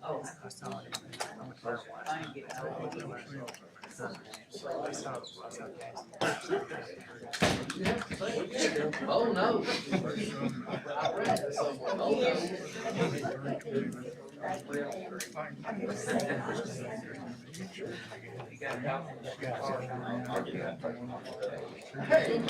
Oh, I saw it. I didn't get Oh, no. I read it somewhere. Oh, no. Hey,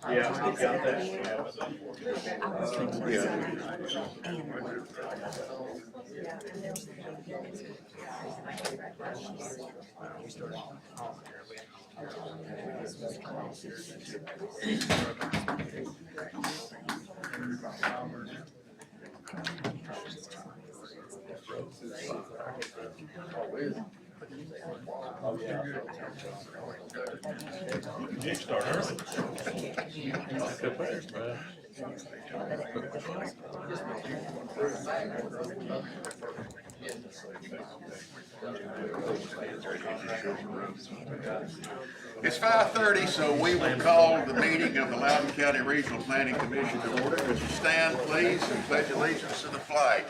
Yeah, I've got that. You start early. Good players, man. It's 5:30, so we will call the meeting of the Loudon County Regional Planning Commission to order. Would you stand, please, and pledge allegiance to the flag?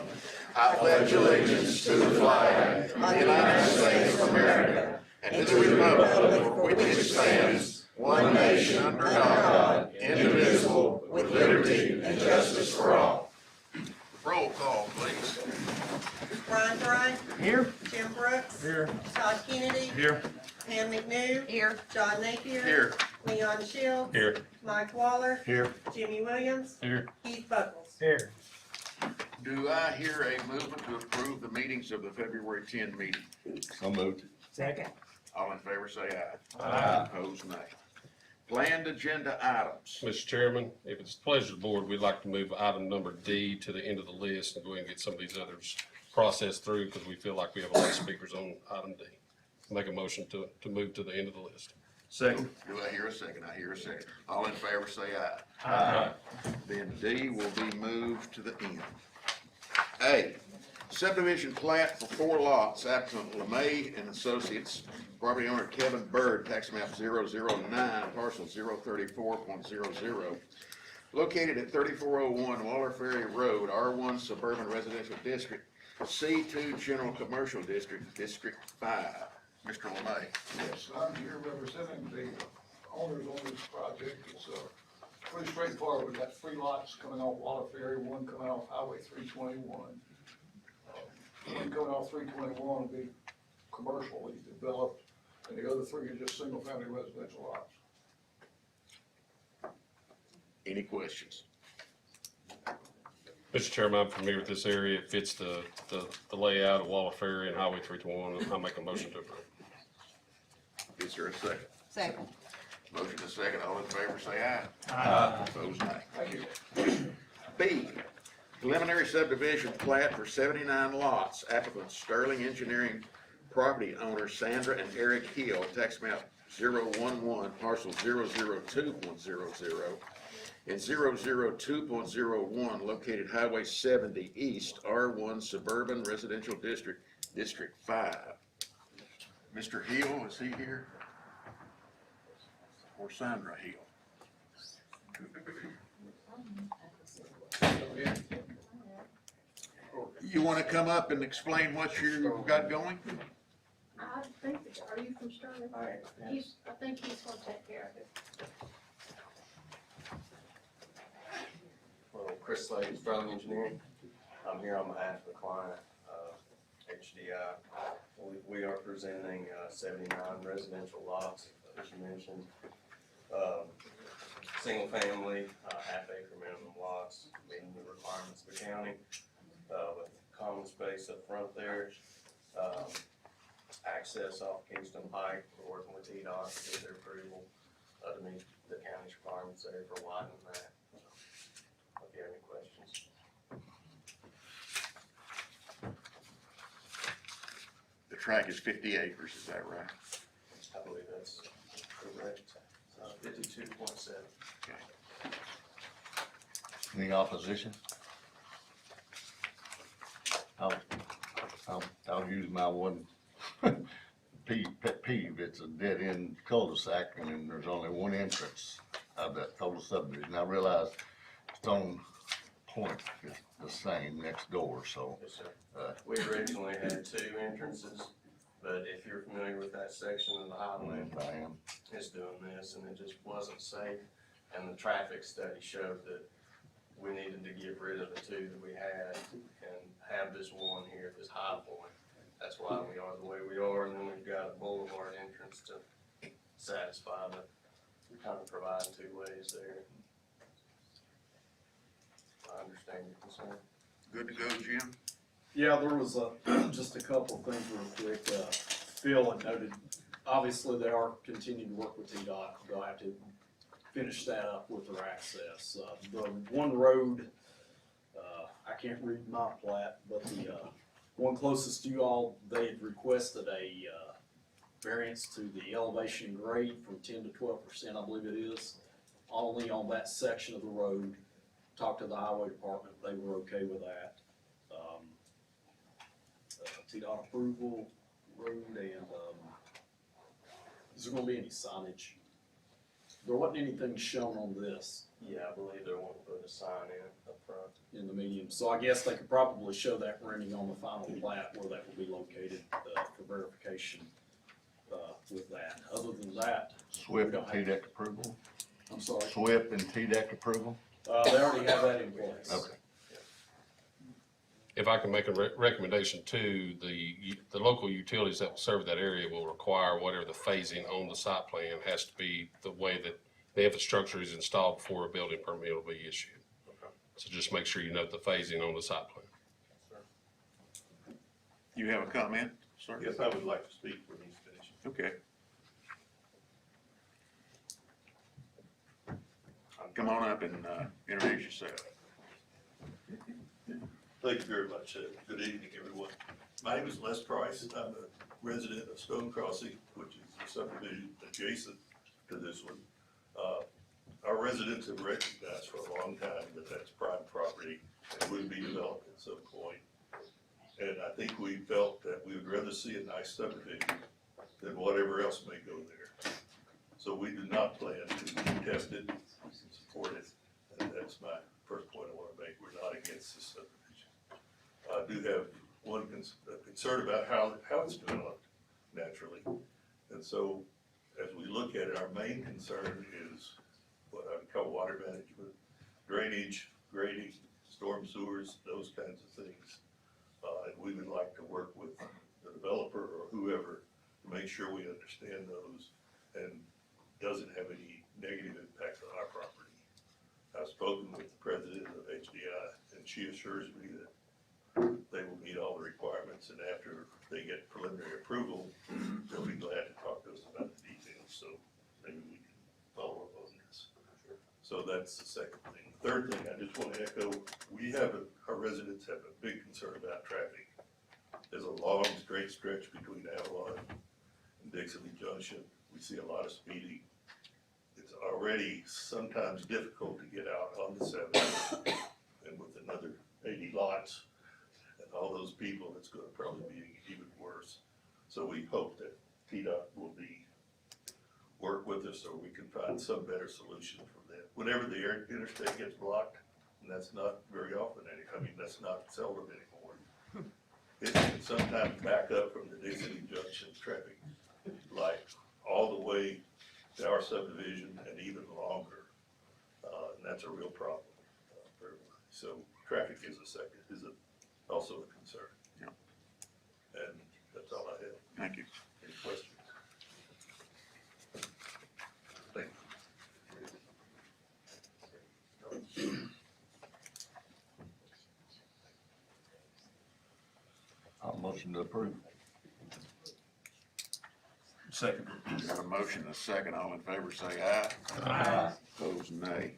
I pledge allegiance to the flag of the United States of America and to the republic for which it stands, one nation under God, indivisible, with liberty and justice for all. Roll call, please. Brian Bright. Here. Jim Brooks. Here. Todd Kennedy. Here. Pam McNew. Here. John Napier. Here. Leon Shields. Here. Mike Waller. Here. Jimmy Williams. Here. Keith Buckles. Here. Do I hear a movement to approve the meetings of the February 10 meeting? So moved. Second. All in favor say aye. Aye. Opposed, nay. Planned agenda items. Mr. Chairman, if it's the pleasure of the board, we'd like to move item number D to the end of the list and go ahead and get some of these others processed through because we feel like we have a lot of speakers on item D. Make a motion to move to the end of the list. Second. Do I hear a second? I hear a second. All in favor say aye. Aye. Then D will be moved to the end. A, subdivision plat for 4 lots, applicant LeMay and Associates, property owner Kevin Bird, tax map 009, parcel 034.00, located at 3401 Waller Ferry Road, R1 Suburban Residential District, C2 General Commercial District, District 5. Mr. LeMay. Yes, I'm here representing the owners on this project. It's pretty straightforward. We've got 3 lots coming off Waller Ferry, 1 coming off Highway 321. One coming off 321 will be commercially developed, and the other 3 are just single-family residential lots. Any questions? Mr. Chairman, I'm familiar with this area. It fits the layout of Waller Ferry and Highway 321. I'll make a motion to approve. Is there a second? Second. Motion to second. All in favor say aye. Aye. Opposed, nay. Thank you. B, preliminary subdivision plat for 79 lots, applicant Sterling Engineering, property owner Sandra and Eric Hill, tax map 011, parcel 002.00, and 002.01, located Highway 70 East, R1 Suburban Residential District, District 5. Mr. Hill, is he here? Or Sandra Hill? You want to come up and explain what you got going? I think, are you from Sterling? I think he's gonna take care of it. Well, Chris Slade, Sterling Engineering. I'm here on behalf of the client, HDI. We are presenting 79 residential lots, as you mentioned. single family, half acre minimum lots, meeting the requirements of the county, with common space up front there. Access off Kingston Pike, we're working with TDOT to get their approval, to meet the county's requirements there for widening that. If you have any questions. The track is 50 acres, is that right? I believe that's correct. 52.7. Any opposition? I'll use my one pet peeve. It's a dead end cul-de-sac and then there's only one entrance of that total subdivision. I realize Stone Point is the same next door, so. Yes, sir. We originally had 2 entrances, but if you're familiar with that section of the highway, I am. it's doing this, and it just wasn't safe. And the traffic study showed that we needed to get rid of the 2 that we had and have this one here at this high point. That's why we are the way we are, and then we've got a boulevard entrance to satisfy the, kind of provide 2 ways there. I understand your concern. Good to go, Jim? Yeah, there was just a couple of things real quick. Phil had noted, obviously they are continuing to work with TDOT. They'll have to finish that up with their access. The one road, I can't read my plat, but the one closest to you all, they had requested a variance to the elevation grade from 10 to 12%, I believe it is, only on that section of the road. Talked to the highway department, they were okay with that. TDOT approval, road, and, is there gonna be any signage? There wasn't anything shown on this Yeah, I believe they want to put a sign in up front. in the medium, so I guess they could probably show that renting on the final plat where that will be located, for verification, with that. Other than that, SWIP and TDEC approval? I'm sorry, SWIP and TDEC approval? they already have that in place. Okay. If I can make a recommendation too, the local utilities that will serve that area will require whatever the phasing on the site plan has to be the way that the infrastructure is installed before a building permit will be issued. So just make sure you note the phasing on the site plan. You have a comment, sir? Yes, I would like to speak when he's finished. Okay. Come on up and introduce yourself. Thank you very much. Good evening, everyone. My name is Les Price. I'm a resident of Stone Crossing, which is a subdivision adjacent to this one. Our residents have recognized for a long time that that's private property and would be developed at some point. And I think we felt that we would rather see a nice subdivision than whatever else may go there. So we do not plan to contest it, support it, and that's my first point I want to make. We're not against this subdivision. I do have one concern about how it's developed naturally. And so as we look at it, our main concern is what I would call water management, drainage, grading, storm sewers, those kinds of things. And we would like to work with the developer or whoever to make sure we understand those and doesn't have any negative impact on our property. I've spoken with the president of HDI and she assures me that they will meet all the requirements, and after they get preliminary approval, they'll be glad to talk to us about the details, so maybe we can follow up on this. So that's the second thing. The third thing, I just want to echo, our residents have a big concern about traffic. There's a long straight stretch between Avalon and Dixie Junction. We see a lot of speeding. It's already sometimes difficult to get out on the 7th, and with another 80 lots, all those people, it's gonna probably be even worse. So we hope that TDOT will work with us so we can find some better solution for that. Whenever the interstate gets blocked, and that's not very often, that's not seldom anymore. It can sometimes back up from the Dixie Junction traffic light all the way to our subdivision and even longer. And that's a real problem for everybody. So traffic is also a concern. Yeah. And that's all I have. Thank you. Any questions? Thank motion to approve. Second. Got a motion and a second, all in favor say aye. Aye. Opposed, nay.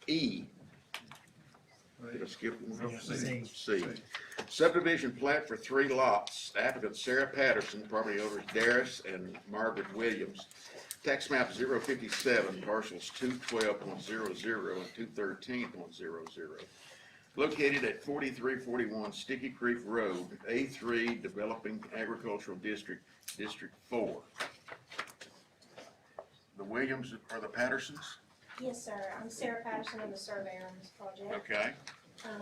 E. Did I skip one? C. C. Subdivision plat for 3 lots, applicant Sarah Patterson, property owners Darius and Margaret Williams. Tax map 057, parcels 212.00 and 213.00. Located at 4341 Sticky Creek Road, A3, Developing Agricultural District, District 4. The Williams are the Pattersons? Yes, sir. I'm Sarah Patterson. I'm the surveyor on this project. Okay,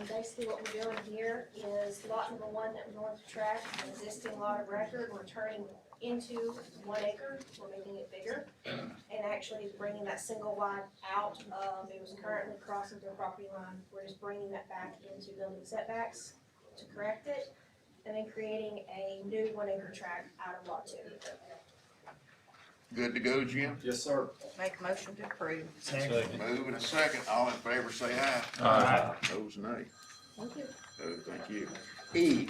Basically what we're doing here is lot number 1 that we're going to track, an existing lot of record, we're turning into 1 acre, we're making it bigger, and actually bringing that single wide out. It was currently crossing their property line, we're just bringing that back into building setbacks to correct it, and then creating a new 1 acre tract out of lot 2. good to go, Jim? Yes, sir. Make a motion to approve. Move in a second, all in favor say aye. Aye. Opposed, nay. Thank you. Thank you. E,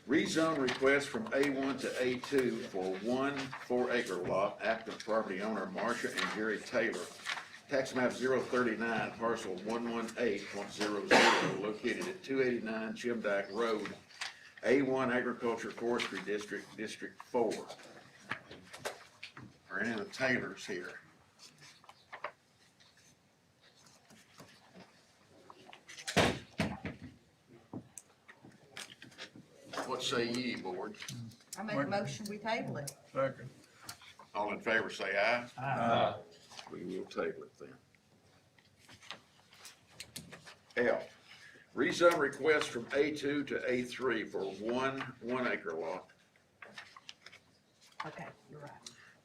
rezone request from A1 to A2 for 1 4-acre lot, applicant property owner Marcia and Jerry Taylor. Tax map 039, parcel 118.00, located at 289 Chimdyke Road, A1 Agriculture Forestry District, District 4. Are any of the Taylors here? What say ye, board? I make a motion, we table it. Second. All in favor say aye. Aye. We will table it then. F, rezone request from A2 to A3 for 1 1-acre lot. Okay, you're right.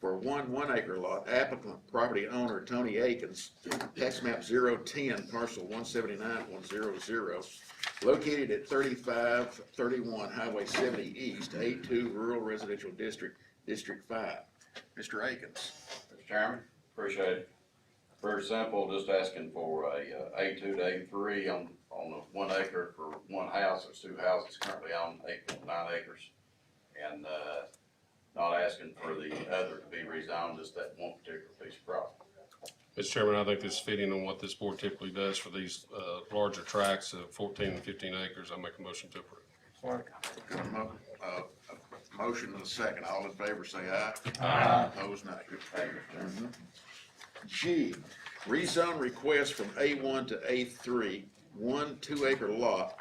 For 1 1-acre lot, applicant property owner Tony Akins, tax map 010, parcel 179.00, located at 3531 Highway 70 East, A2 Rural Residential District, District 5. Mr. Akins. Mr. Chairman, appreciate it. Very simple, just asking for a A2 to A3 on a 1 acre for 1 house. There's 2 houses currently on 8.9 acres. And not asking for the other to be rezoned, just that one particular piece of property. Mr. Chairman, I think this is fitting on what this board typically does for these larger tracts of 14 and 15 acres. I make a motion to approve. Got a motion and a second. All in favor say aye. Aye. Opposed, nay. Thank you, Mr. Chairman. G, rezone request from A1 to A3, 1 2-acre lot,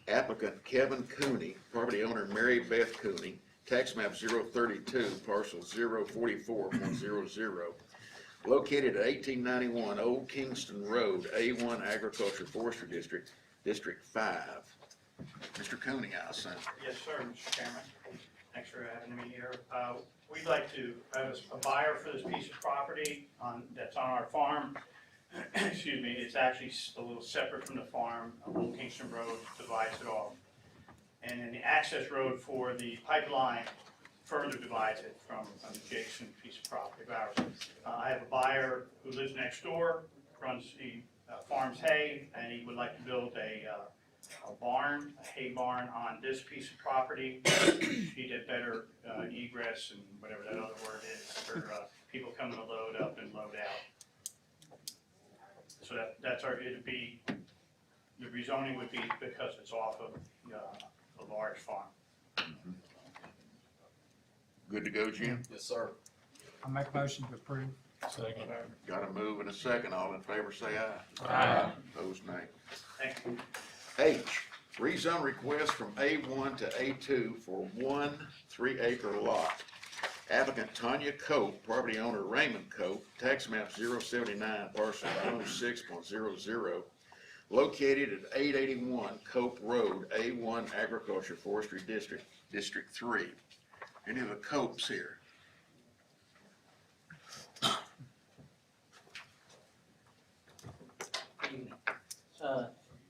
applicant Kevin Cooney, property owner Mary Beth Cooney, tax map 032, parcel 044.00, located at 1891 Old Kingston Road, A1 Agriculture Forestry District, District 5. Mr. Cooney, I assume. Yes, sir, Mr. Chairman. Thanks for having me here. We'd like to have a buyer for this piece of property that's on our farm. Excuse me, it's actually a little separate from the farm. Old Kingston Road divides it off. And then the access road for the pipeline further divides it from an adjacent piece of property of ours. I have a buyer who lives next door, he farms hay, and he would like to build a barn, a hay barn on this piece of property. He did better egress and whatever that other word is for people coming to load up and load out. So that's it'd be, the rezoning would be because it's off of a large farm. Good to go, Jim? Yes, sir. I make a motion to approve. Second. Got a move and a second. All in favor say aye. Aye. Opposed, nay. Thank you. H, rezone request from A1 to A2 for 1 3-acre lot. Applicant Tanya Cope, property owner Raymond Cope, tax map 079, parcel 106.00, located at 881 Cope Road, A1 Agriculture Forestry District, District 3. Any of the Copes here?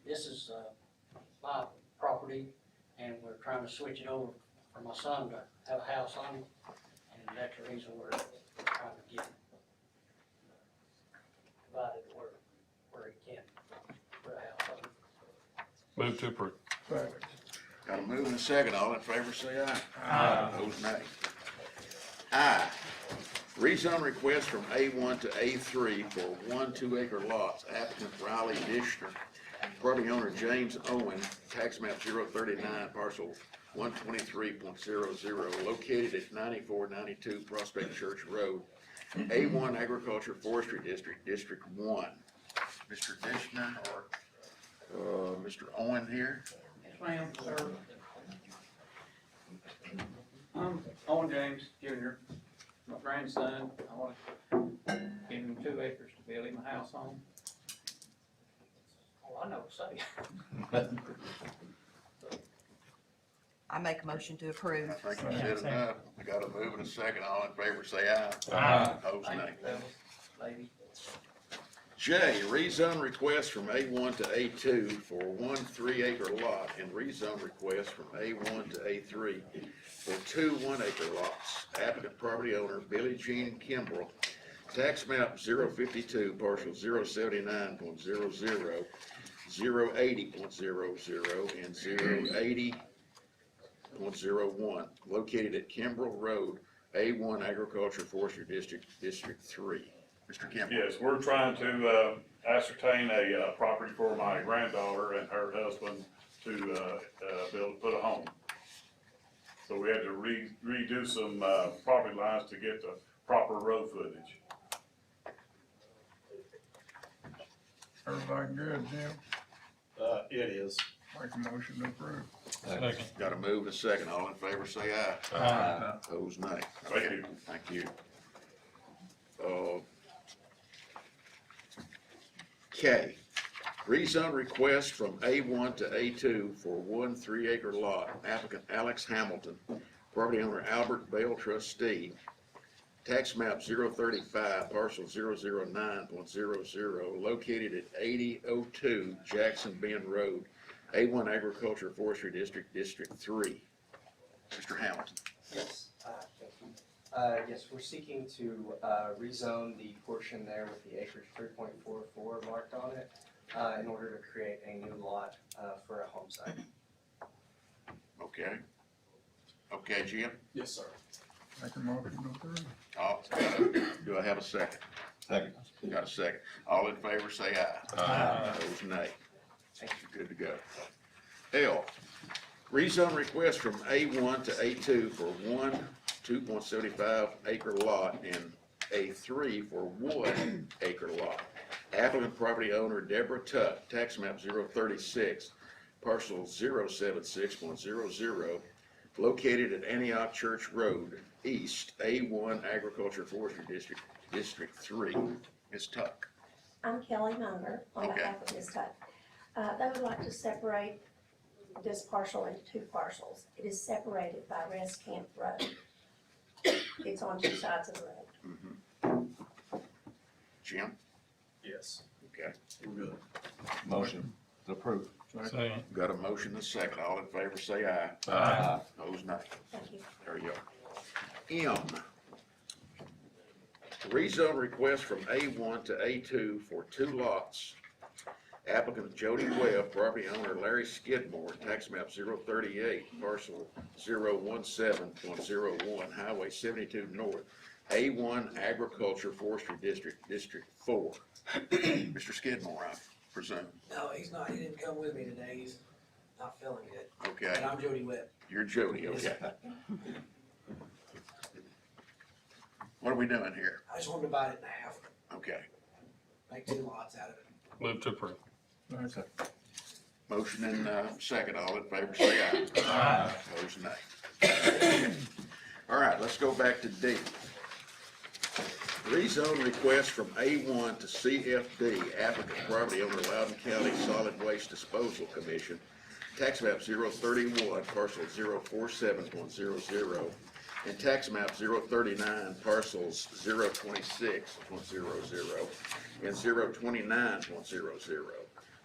This is my property, and we're trying to switch it over for my son to have a house on it, and that's the reason we're trying to get divided where he can put a house on it. Move to approve. Second. Got a move and a second, all in favor say aye. Aye. Opposed, nay. I, rezone request from A1 to A3 for 1 2-acre lots, applicant Riley Dishner, property owner James Owen, tax map 039, parcel 123.00, located at 9492 Prospect Church Road, A1 Agriculture Forestry District, District 1. Mr. Dishner or Mr. Owen here? Yes, ma'am, sir. I'm Owen James Jr., my grandson. I want to give him 2 acres to build him a house on. All I know to say. I make a motion to approve. I think you said enough. I got a move and a second, all in favor say aye. Aye. Opposed, Thank nay. you, fellas, lady. J, rezone request from A1 to A2 for 1 3-acre lot and rezone request from A1 to A3 for 2 1-acre lots. Applicant property owner Billy Jean Kimbrell, tax map 052, parcel 079.00, 080.00, and 080.01, located at Kimbrell Road, A1 Agriculture Forestry District, District 3. Mr. Kimbrell. Yes, we're trying to ascertain a property for my granddaughter and her husband to put a home. So we had to redo some property lines to get the proper road footage. Everybody good, Jim? It is. Make a motion to approve. Second. Got a move and a second, all in favor say aye. Aye. Opposed, nay. Thank you. Thank you. K, rezone request from A1 to A2 for 1 3-acre lot, applicant Alex Hamilton, property owner Albert Bale trustee, tax map 035, parcel 009.00, located at 8002 Jackson Bend Road, A1 Agriculture Forestry District, District 3. Mr. Hamilton. Yes, thank you. Yes, we're seeking to rezone the portion there with the acreage 3.44 marked on it in order to create a new lot for a home site. Okay. Okay, Jim? Yes, sir. Make a motion to approve. Do I have a second? Second. Got a second. All in favor, say aye. Aye. Opposed, nay. Good to go. L, rezone request from A1 to A2 for 1 2.75-acre lot and A3 for 1 acre lot. Applicant property owner Deborah Tuck, tax map 036, parcel 076.00, located at Antioch Church Road East, A1 Agriculture Forestry District, District 3. Ms. Tuck. I'm Kelly Munger on Okay. behalf of Ms. Tuck. They would like to separate this parcel into 2 parcels. It is separated by Rest Camp Road. It's on 2 sides of the road. Jim? Yes. Okay. We're good. Motion to approve. Second. Got a motion and a second. All in favor say aye. Aye. Opposed, nay. Thank you. There you go. M, rezone request from A1 to A2 for 2 lots. Applicant Jody Webb, property owner Larry Skidmore, tax map 038, parcel 017.01, Highway 72 North, A1 Agriculture Forestry District, District 4. Mr. Skidmore, I presume. No, he's not. He didn't come with me today. He's not feeling good. Okay. But I'm Jody Webb. You're Jody, okay. What are we doing here? I just wanted to divide it in half, Okay. make 2 lots out of it. Move to approve. Motion and second. All in favor say aye. Aye. Opposed, nay. All right, let's go back to D. Rezone request from A1 to CFD, applicant property owner Loudon County Solid Waste Disposal Commission, tax map 031, parcel 047.00, and tax map 039, parcels 026.00 and 029.00,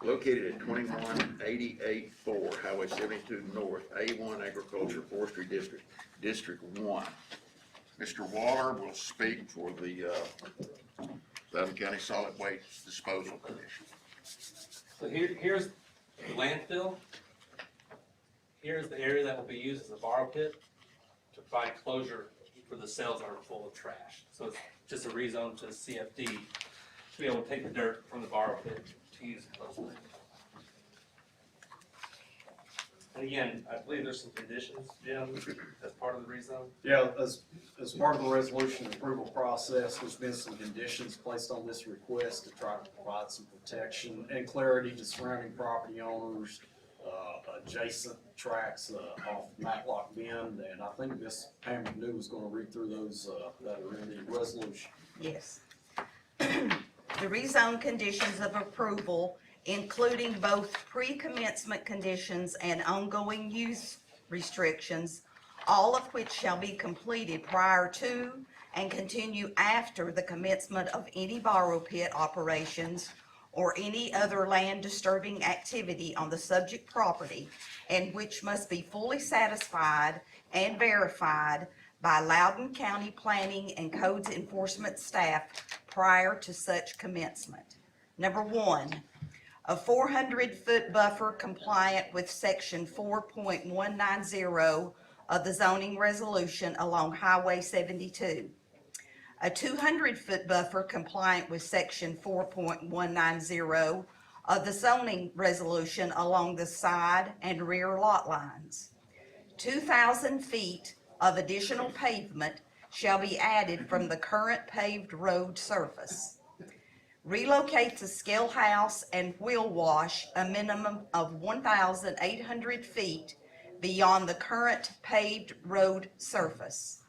located at 21884 Highway 72 North, A1 Agriculture Forestry District, District 1. Mr. Waller will speak for the Loudon County Solid Waste Disposal Commission. So here's the landfill. here's the area that will be used as a borrow pit to provide closure for the cells that are full of trash. So it's just a rezone to CFD to be able to take the dirt from the borrow pit to use those things. And again, I believe there's some conditions, Jim, as part of the rezone. Yeah, as part of the resolution approval process, there's been some conditions placed on this request to try to provide some protection and clarity to surrounding property owners, adjacent tracks, off Matlock Bend, and I think Ms. Pam New was gonna read through those, that are in the resolution. Yes. The rezone conditions of approval, including both pre-commencement conditions and ongoing use restrictions, all of which shall be completed prior to and continue after the commencement of any borrow pit operations or any other land disturbing activity on the subject property, and which must be fully satisfied and verified by Loudon County Planning and Codes Enforcement staff prior to such commencement. Number one, a 400-foot buffer compliant with section 4.190 of the zoning resolution along Highway 72. A 200-foot buffer compliant with section 4.190 of the zoning resolution along the side and rear lot lines. 2,000 feet of additional pavement shall be added from the current paved road surface. Relocate the scale house and wheel wash a minimum of 1,800 feet beyond the current paved road surface.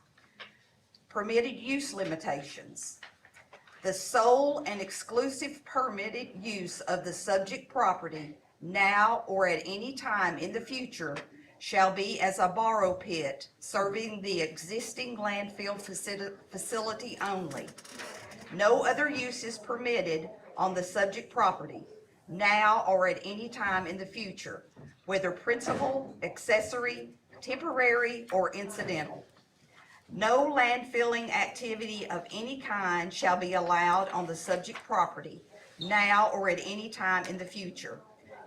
Permitted use limitations. The sole and exclusive permitted use of the subject property now or at any time in the future shall be as a borrow pit serving the existing landfill facility only. No other use is permitted on the subject property, now or at any time in the future, whether principal, accessory, temporary, or incidental. No landfilling activity of any kind shall be allowed on the subject property, now or at any time in the future,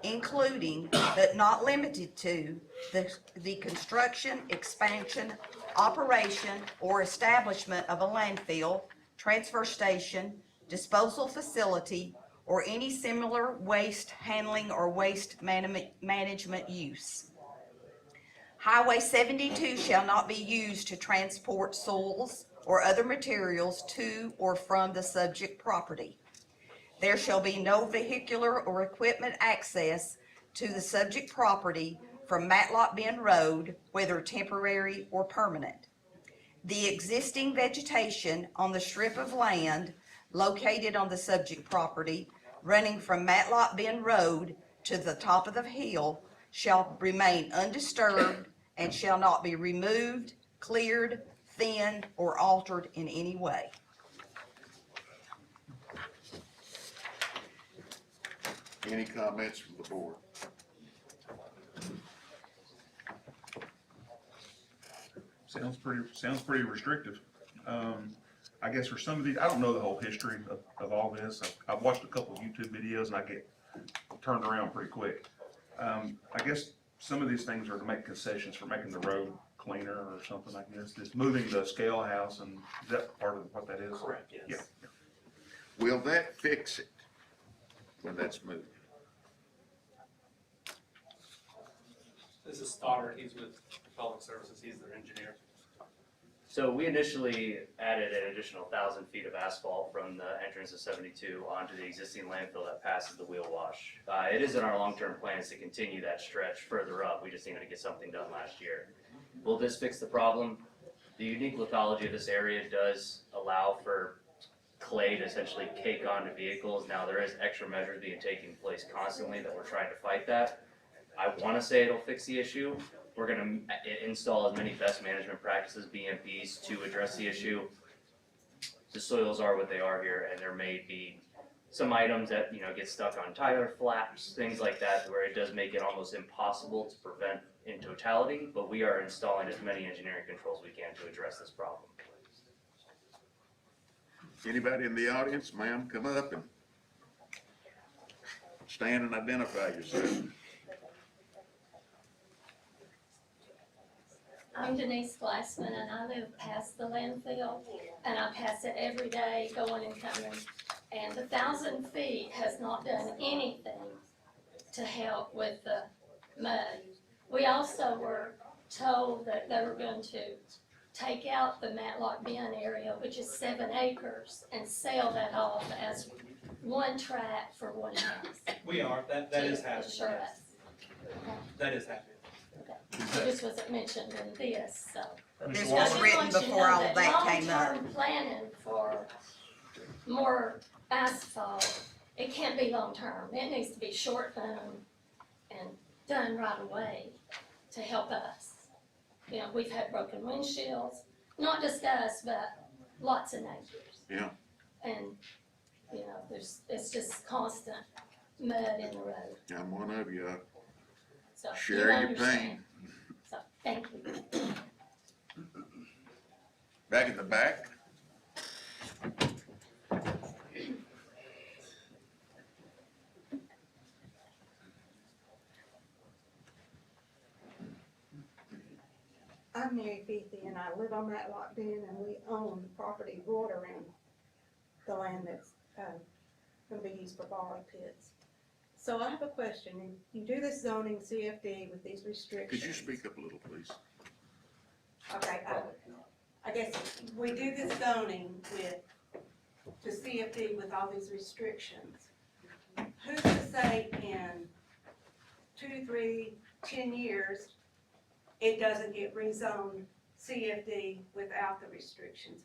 including but not limited to the construction, expansion, operation, or establishment of a landfill, transfer station, disposal facility, or any similar waste handling or waste management use. Highway 72 shall not be used to transport soils or other materials to or from the subject property. There shall be no vehicular or equipment access to the subject property from Matlock Bend Road, whether temporary or permanent. The existing vegetation on the strip of land located on the subject property running from Matlock Bend Road to the top of the hill shall remain undisturbed and shall not be removed, cleared, thinned, or altered in any way. Any comments from the board? Sounds pretty restrictive. I guess for some of these, I don't know the whole history of all this. I've watched a couple of YouTube videos and I get turned around pretty quick. I guess some of these things are to make concessions for making the road cleaner or something like this. Just moving the scale house, and is that part of what that is? Correct, yes. Yeah. Will that fix it when that's moved? This is Stoddard, he's with Public Services, he's their engineer. So we initially added an additional 1,000 feet of asphalt from the entrance of 72 onto the existing landfill that passes the wheel wash. It is in our long-term plans to continue that stretch further up. We just needed to get something done last year. Will this fix the problem? The unique lithology of this area does allow for clay to essentially cake onto vehicles. Now there is extra measures being taken place constantly that we're trying to fight that. I want to say it'll fix the issue. We're going to install as many best management practices, BMPs, to address the issue. The soils are what they are here, and there may be some items that get stuck on tire flaps, things like that, where it does make it almost impossible to prevent in totality. But we are installing as many engineering controls we can to address this problem. Anybody in the audience, ma'am, come up and stand and identify yourself. I'm Denise Glassman, and I live past the landfill, and I pass it every day, going and coming. And the 1,000 feet has not done anything to help with the mud. We also were told that they were going to take out the Matlock Bend area, which is 7 acres, and sell that off as one tract for one house. We are, that is happening, Sure. yes. That is happening. It just wasn't mentioned in this, so. This I was just written want you to before know all that came up. Long-term planning for more asphalt, it can't be long-term. It needs to be short-term and done right away to help us. You know, we've had broken windshields, not just us, but lots of neighbors. Yeah. And, you know, it's just constant mud in the road, I'm one of you. so. you Share your understand. pain. So, thank you. Back in the back. I'm Mary Beatty, and I live on Matlock Bend, and we own the property right around the land that's, gonna be used for borrow pits. So I have a question. You do this zoning CFD with these restrictions. Could you speak up a little, please? Okay, I guess we do this zoning to CFD with all these restrictions. Who's to say in 2, 3, 10 years, it doesn't get rezoned CFD without the restrictions?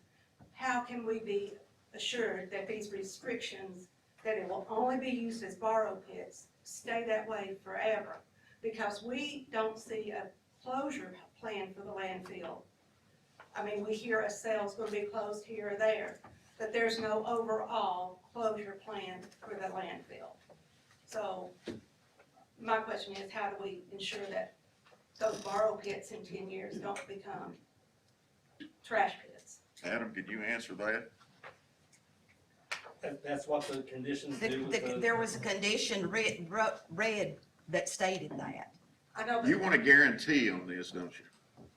How can we be assured that these restrictions, that it will only be used as borrow pits, stay that way forever? Because we don't see a closure plan for the landfill. I mean, we hear a sale's gonna be closed here or there, but there's no overall closure plan for the landfill. So my question is, how do we ensure that those borrow pits in 10 years don't become trash pits? Adam, could you answer that? That's what the conditions do with the. There was a condition read that stated that. I know, You but want a guarantee on this, don't you?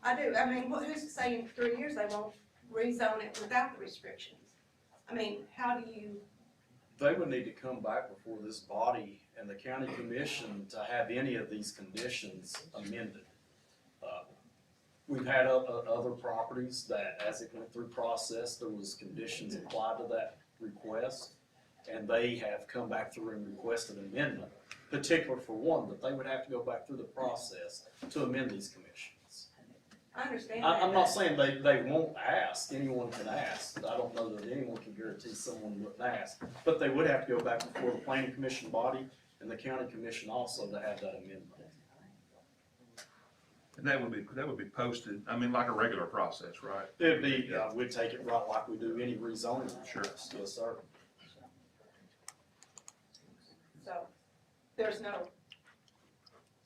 I do. I mean, who's to say in 3 years they won't rezone it without the restrictions? I mean, how do you, They would need to come back before this body and the county commission to have any of these conditions amended. We've had other properties that, as it went through process, there was conditions applied to that request, and they have come back through and requested amendment, particular for one, that they would have to go back through the process to amend these commissions. I understand that. I'm not saying they won't ask, anyone can ask, I don't know that anyone can guarantee someone wouldn't ask, but they would have to go back before the planning commission body and the county commission also to have that amendment. And that would be posted, I mean, like a regular process, right? It'd be, we'd take it right like we do any rezoning. Sure. Yes, sir. So there's no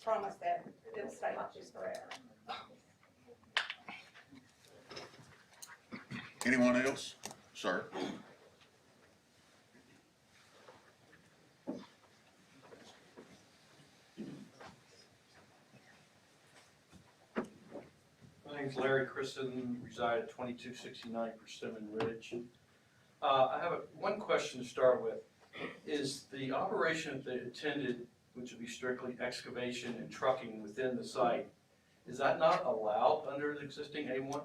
promise that it'll stay like this forever. Anyone else? Sir? My name's Larry Christen, reside at 2269 Persimmon Ridge. I have one question to start with. Is the operation that they attended, which would be strictly excavation and trucking within the site, is that not allowed under the existing A1?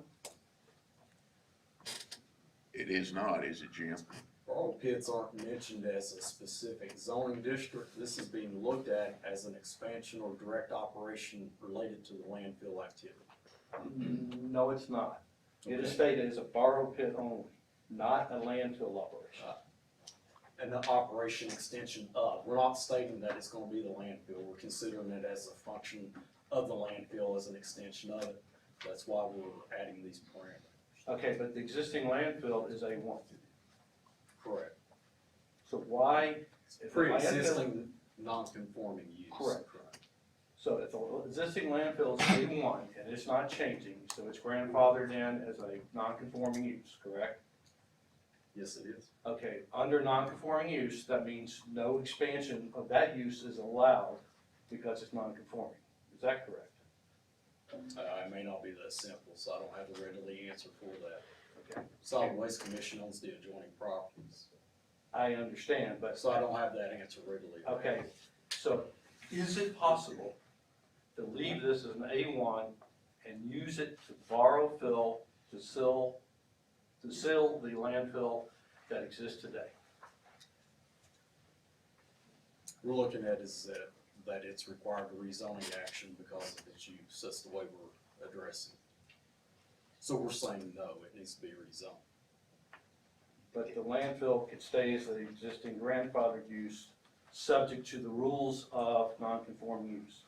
It is not, is it, Jim? Borrow pits aren't mentioned as a specific zoning district. This is being looked at as an expansion or direct operation related to the landfill activity. No, it's not. It is stated as a borrow pit only, not a landfill operation. And the operation extension of, we're not stating that it's gonna be the landfill, we're considering it as a function of the landfill as an extension of it. That's why we're adding these parameters. Okay, but the existing landfill is A1. Correct. So why? if the landfill- Pre-existing non-conforming use. Correct. So if the existing landfill is A1 and it's not changing, so it's grandfathered in as a non-conforming use, correct? Yes, it is. Okay, under non-conforming use, that means no expansion of that use is allowed because it's non-conforming. Is that correct? It may not be that simple, so I don't have a readily answer for that. Okay. Solid Waste Commission owns the adjoining properties, I understand, but. so I don't have that answer readily. Okay, so is it possible to leave this as an A1 and use it to borrow fill, to seal the landfill that exists today? We're looking at is that it's required rezoning action because of its use, that's the way we're addressing. So we're saying no, it needs to be rezoned. But the landfill could stay as the existing grandfathered use, subject to the rules of non-conforming use.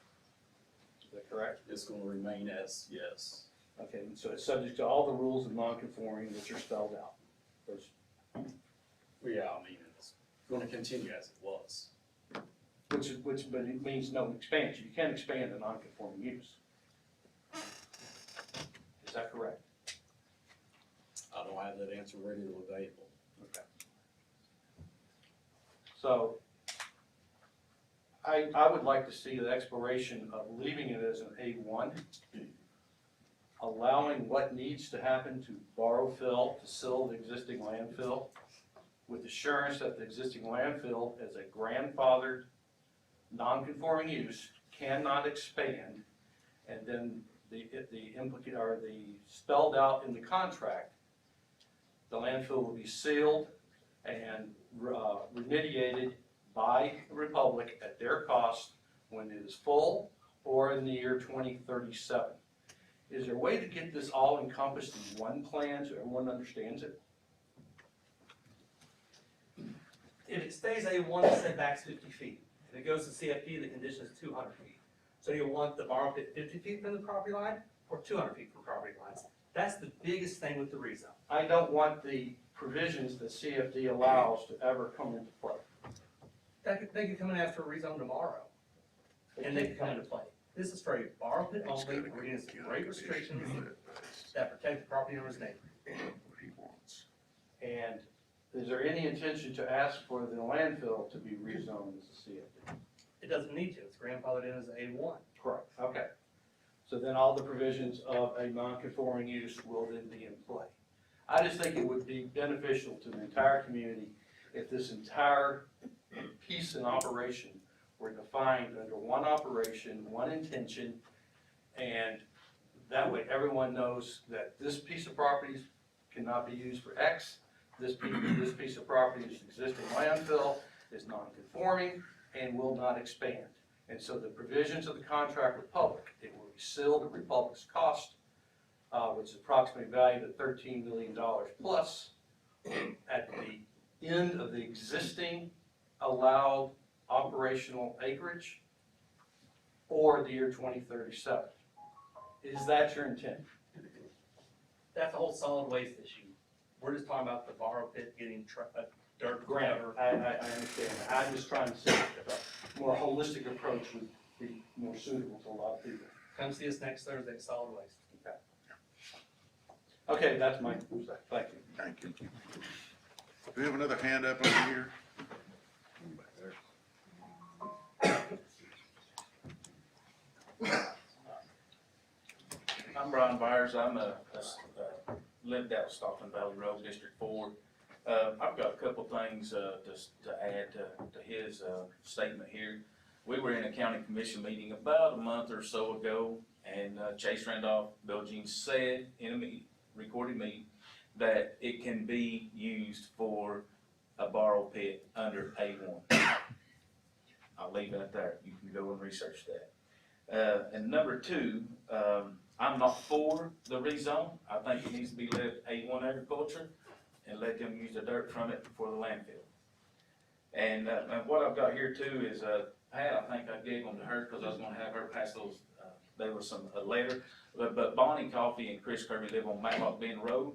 Is that correct? It's gonna remain as, yes. Okay, so it's subject to all the rules of non-conforming which are spelled out. Those- Yeah, I mean, it's gonna continue as it was. but it means no expansion. You can't expand a non-conforming use. Is that correct? I don't have that answer readily available. Okay. So, I would like to see the exploration of leaving it as an A1, allowing what needs to happen to borrow fill, to seal the existing landfill, with assurance that the existing landfill as a grandfathered, non-conforming use cannot expand, and then the spelled out in the contract, the landfill will be sealed and remediated by the Republic at their cost when it is full or in the year 2037. Is there a way to get this all encompassed in one plan so everyone understands it? If it stays A1, the setback's 50 feet. If it goes to CFP, the condition is 200 feet. So you want the borrow pit 50 feet from the property line or 200 feet from property lines? That's the biggest thing with the rezone. I don't want the provisions that CFD allows to ever come into play. They could come and ask for a rezone tomorrow, and they could come into play. This is for a borrow pit only, we're getting some great restrictions that protect the property owner's neighbor. And is there any intention to ask for the landfill to be rezoned as a CFD? It doesn't need to, it's grandfathered in as A1. Correct. Okay. So then all the provisions of a non-conforming use will then be in play. I just think it would be beneficial to the entire community if this entire piece in operation were defined under one operation, one intention, and that way everyone knows that this piece of property cannot be used for X, this piece of property is existing landfill, is non-conforming, and will not expand. And so the provisions of the contract with Public, it will be sealed at Republic's cost, which is approximately valued at $13 million plus, at the end of the existing allowed operational acreage, or the year 2037. Is that your intent? That's the whole solid waste issue. We're just talking about the borrow pit getting dirt, Granted, whatever. I understand that. I'm just trying to see if a more holistic approach would be more suitable to a lot of people. Come see us next Thursday at Solid Waste. Okay, that's my, thank you. Thank you. Do we have another hand up over here? I'm Brian Byers. I'm lived out Stockton Valley Road, District 4. I've got a couple things to add to his statement here. We were in a county commission meeting about a month or so ago, and Chase Randolph, Bill Jean said in a recorded meeting that it can be used for a borrow pit under A1. I'll leave that there. You can go and research that. And number two, I'm not for the rezone. I think it needs to be left A1 agriculture and let them use the dirt from it for the landfill. And what I've got here too is, Pat, I think I gave them to her because I was gonna have her pass those, there was some, a letter. But Bonnie Coffey and Chris Kirby live on Matlock Bend Road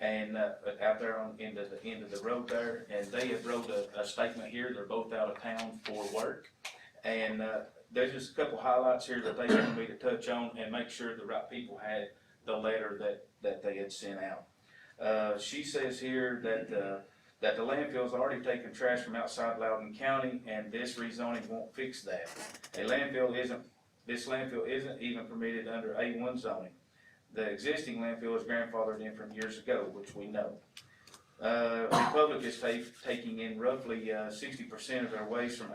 and out there on the end of the road there. And they have wrote a statement here. They're both out of town for work. And there's just a couple highlights here that they wanted me to touch on and make sure the right people had the letter that they had sent out. She says here that the landfill's already taken trash from outside Loudon County, and this rezoning won't fix that. A landfill isn't This landfill isn't even permitted under A1 zoning. The existing landfill is grandfathered in from years ago, which we know. Republic is taking in roughly 60% of their waste from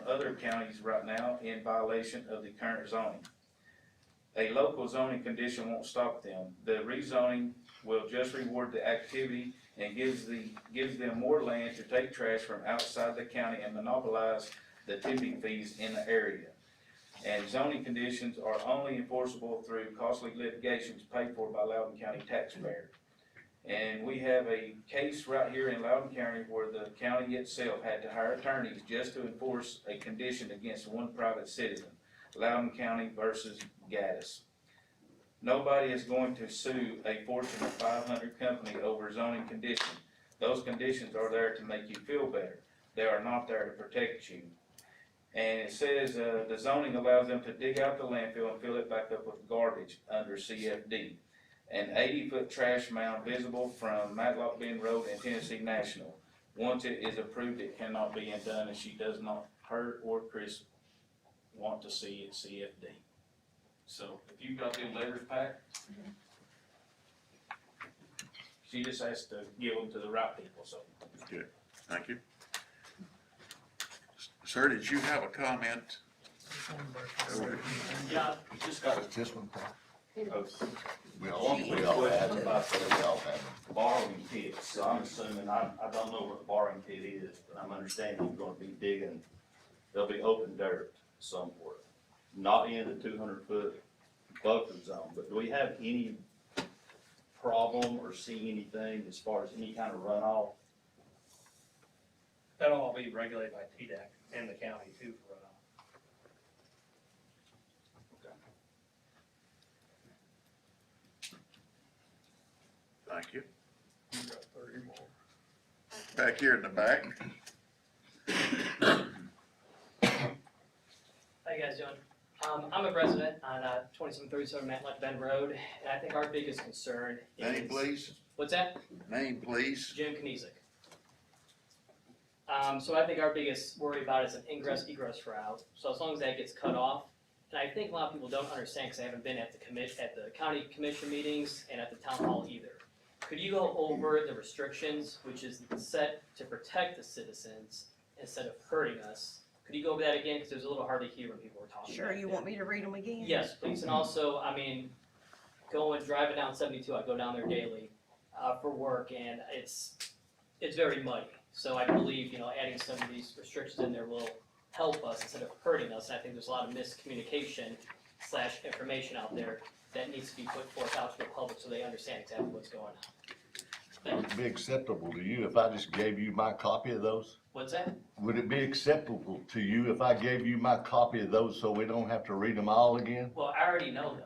other counties right now in violation of the current zoning. A local zoning condition won't stop them. The rezoning will just reward the activity and gives them more land to take trash from outside the county and monopolize the tipping fees in the area. And zoning conditions are only enforceable through costly litigations paid for by Loudon County taxpayers. And we have a case right here in Loudon County where the county itself had to hire attorneys just to enforce a condition against one private citizen, Loudon County versus Gaddis. Nobody is going to sue a Fortune 500 company over zoning conditions. Those conditions are there to make you feel better. They are not there to protect you. And it says the zoning allows them to dig out the landfill and fill it back up with garbage under CFD. An 80-foot trash mound visible from Matlock Bend Road and Tennessee National. Once it is approved, it cannot be undone, and she does not, her or Chris, want to see it CFD. So if you've got them letters back, she just has to give them to the right people, so. Good, thank you. Sir, did you have a comment? Yeah, just got It's this one, Paul. We all have it. We all have it. Borrowing pits, so I'm assuming, I don't know what a borrowing pit is, but I'm understanding you're gonna be digging, there'll be open dirt somewhere, not in the 200-foot buffer zone, but do we have any problem or see anything as far as any kind of runoff? That'll all be regulated by TDEC and the county too for runoff. Thank you. Back here in the back. How you guys doing? I'm a resident on 2737 Matlock Bend Road, and I think our biggest concern is... Name, please. What's that? Name, please. Jim Kniezek. So I think our biggest worry about is an ingress-egress route. So as long as that gets cut off, and I think a lot of people don't understand because I haven't been at the county commission meetings and at the town hall either. Could you go over the restrictions, which is set to protect the citizens instead of hurting us? Could you go over that again, because it was a little hard to hear when people were talking. Sure, you want me to read them again? Yes, please. And also, I mean, driving down 72, I go down there daily for work, and it's very muddy. So I believe, adding some of these restrictions in there will help us instead of hurting us. And I think there's a lot of miscommunication / information out there that needs to be put forth out to the public so they understand exactly what's going on. Would it be acceptable to you if I just gave you my copy of those? What's that? Would it be acceptable to you if I gave you my copy of those so we don't have to read them all again? Well, I already know them.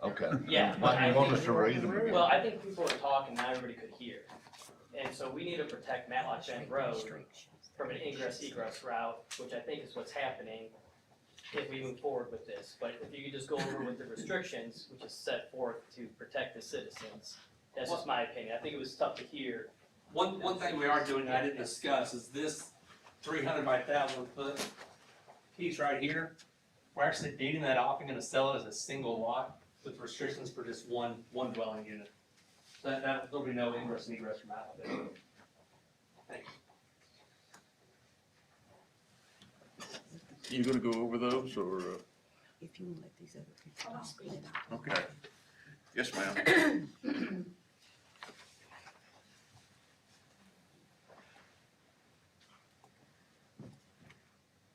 Okay. Yeah. Why do you want us to read them again? Well, I think people were talking, not everybody could hear. And so we need to protect Matlock Bend Road from an ingress-egress route, which I think is what's happening if we move forward with this. But if you could just go over with the restrictions, which is set forth to protect the citizens, that's just my opinion. I think it was tough to hear. One thing we are doing that I didn't discuss is this 300 by 1,000 foot piece right here. We're actually deeding that off and gonna sell it as a single lot with restrictions for just one dwelling unit. So there'll be no ingress and egress from out of it. Thank you. You gonna go over those, or? If you want to let these other people. Okay. Yes, ma'am.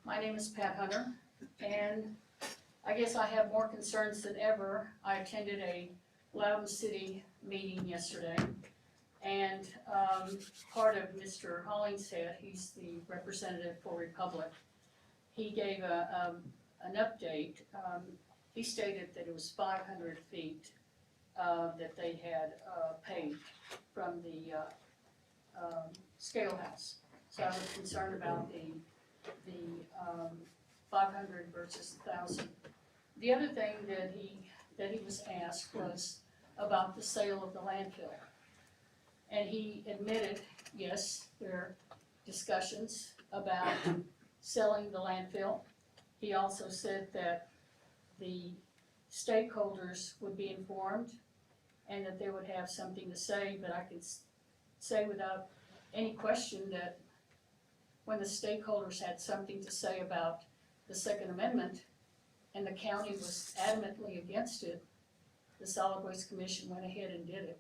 My name is Pat Hunter, and I guess I have more concerns than ever. I attended a Loudon City meeting yesterday, and part of Mr. Hollingshead, he's the representative for Republic, he gave an update. He stated that it was 500 feet that they had paved from the scale house. So I was concerned about the 500 versus 1,000. The other thing that he was asked was about the sale of the landfill. And he admitted, yes, there are discussions about selling the landfill. He also said that the stakeholders would be informed and that they would have something to say, but I can say without any question that when the stakeholders had something to say about the Second Amendment and the county was adamantly against it, the Solid Waste Commission went ahead and did it,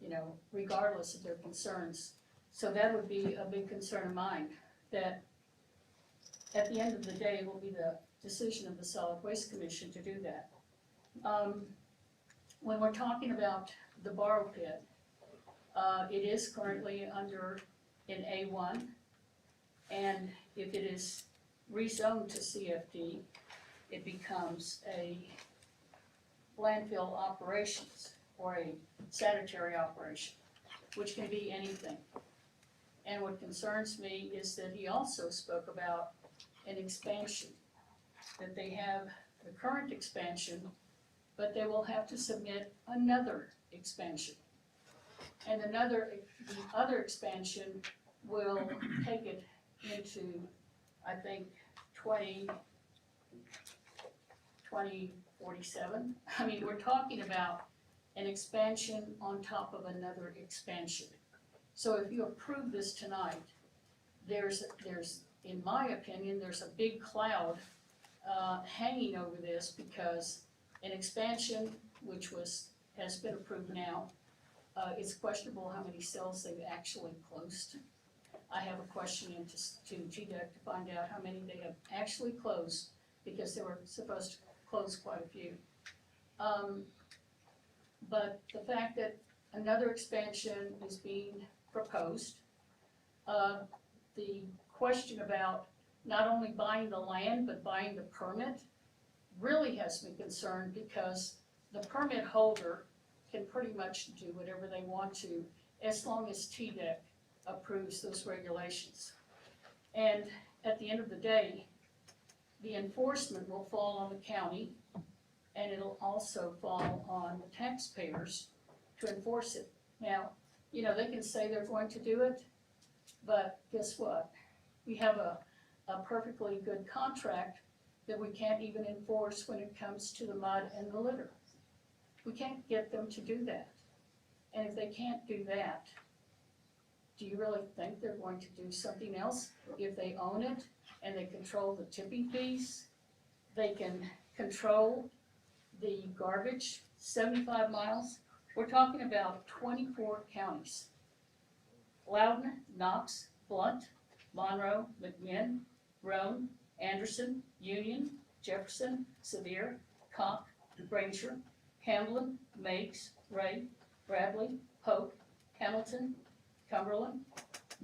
you know, regardless of their concerns. So that would be a big concern of mine, that at the end of the day, it will be the decision of the Solid Waste Commission to do that. When we're talking about the borrow pit, it is currently under an A1, and if it is rezoned to CFD, it becomes a landfill operations or a sanitary operation, which can be anything. And what concerns me is that he also spoke about an expansion, that they have the current expansion, but they will have to submit another expansion. And the other expansion will take it into, I think, 2047. I mean, we're talking about an expansion on top of another expansion. So if you approve this tonight, there's, in my opinion, there's a big cloud hanging over this, because an expansion, which has been approved now, it's questionable how many cells they've actually closed. I have a question to GDEC to find out how many they have actually closed, because they were supposed to close quite a few. But the fact that another expansion is being proposed, the question about not only buying the land but buying the permit really has me concerned, because the permit holder can pretty much do whatever they want to as long as TDEC approves those regulations. And at the end of the day, the enforcement will fall on the county, and it'll also fall on the taxpayers to enforce it. Now, you know, they can say they're going to do it, but guess what? We have a perfectly good contract that we can't even enforce when it comes to the mud and the litter. We can't get them to do that. And if they can't do that, do you really think they're going to do something else? If they own it and they control the tipping fees, they can control the garbage 75 miles. We're talking about 24 counties. Loudon, Knox, Blount, Monroe, McMinn, Roane, Anderson, Union, Jefferson, Sevier, Cock, Granger, Hamlin, Meigs, Ray, Bradley, Polk, Hamilton, Cumberland,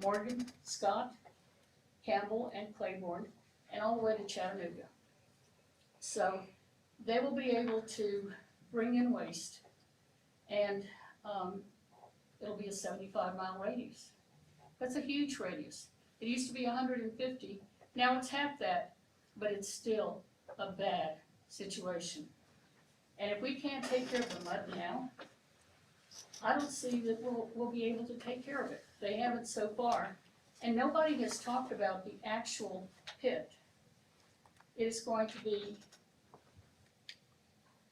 Morgan, Scott, Campbell, and Claiborne, and all the way to Chattanooga. So they will be able to bring in waste, and it'll be a 75-mile radius. That's a huge radius. It used to be 150, now it's half that, but it's still a bad situation. And if we can't take care of the mud now, I don't see that we'll be able to take care of it. They haven't so far. And nobody has talked about the actual pit. It is going to be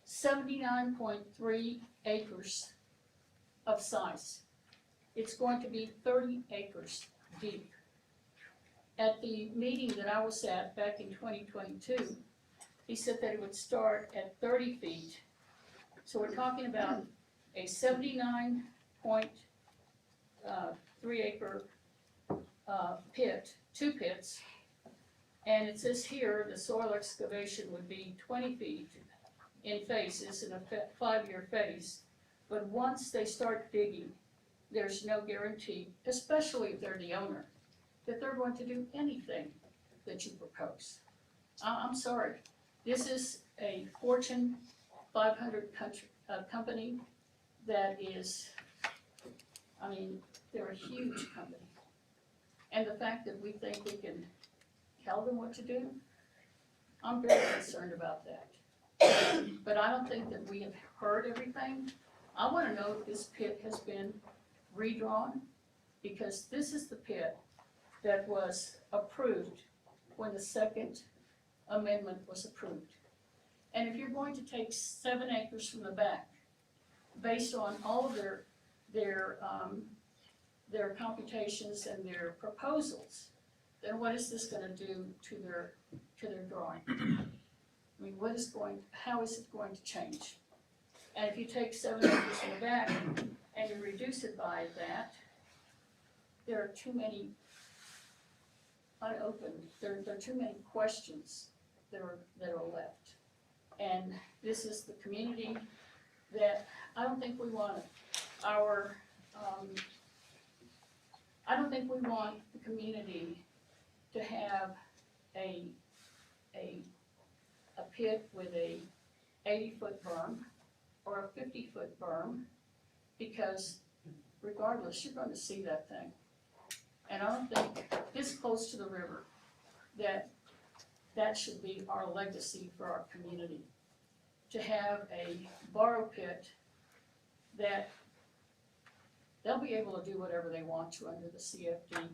79.3 acres of size. It's going to be 30 acres deep. At the meeting that I was at back in 2022, he said that it would start at 30 feet. So we're talking about a 79.3 acre pit, 2 pits, and it says here the soil excavation would be 20 feet in phases in a 5-year phase. But once they start digging, there's no guarantee, especially if they're the owner, that they're going to do anything that you propose. I'm sorry, this is a Fortune 500 company that is, I mean, they're a huge company. And the fact that we think we can tell them what to do, I'm very concerned about that. But I don't think that we have heard everything. I want to know if this pit has been redrawn, because this is the pit that was approved when the Second Amendment was approved. And if you're going to take 7 acres from the back, based on all of their computations and their proposals, then what is this gonna do to their drawing? I mean, how is it going to change? And if you take 7 acres from the back and you reduce it by that, there are too many unopened, there are too many questions that are left. And this is the community that I don't think we want I don't think we want the community to have a pit with a 80-foot berm or a 50-foot berm, because regardless, you're going to see that thing. And I don't think this close to the river that should be our legacy for our community. To have a borrow pit that they'll be able to do whatever they want to under the CFD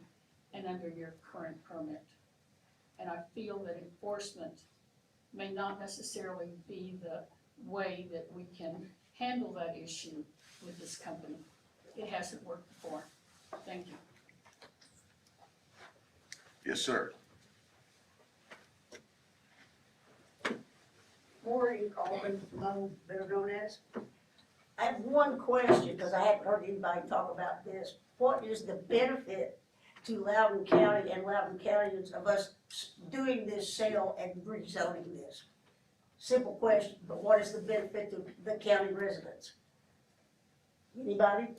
and under your current permit. And I feel that enforcement may not necessarily be the way that we can handle that issue with this company. It hasn't worked before. Thank you. Yes, sir. Maureen Coleman, better known as. I have one question, because I haven't heard anybody talk about this. What is the benefit to Loudon County and Loudon Countyans of us doing this sale and rezoning this? Simple question, but what is the benefit to the county residents? Anybody?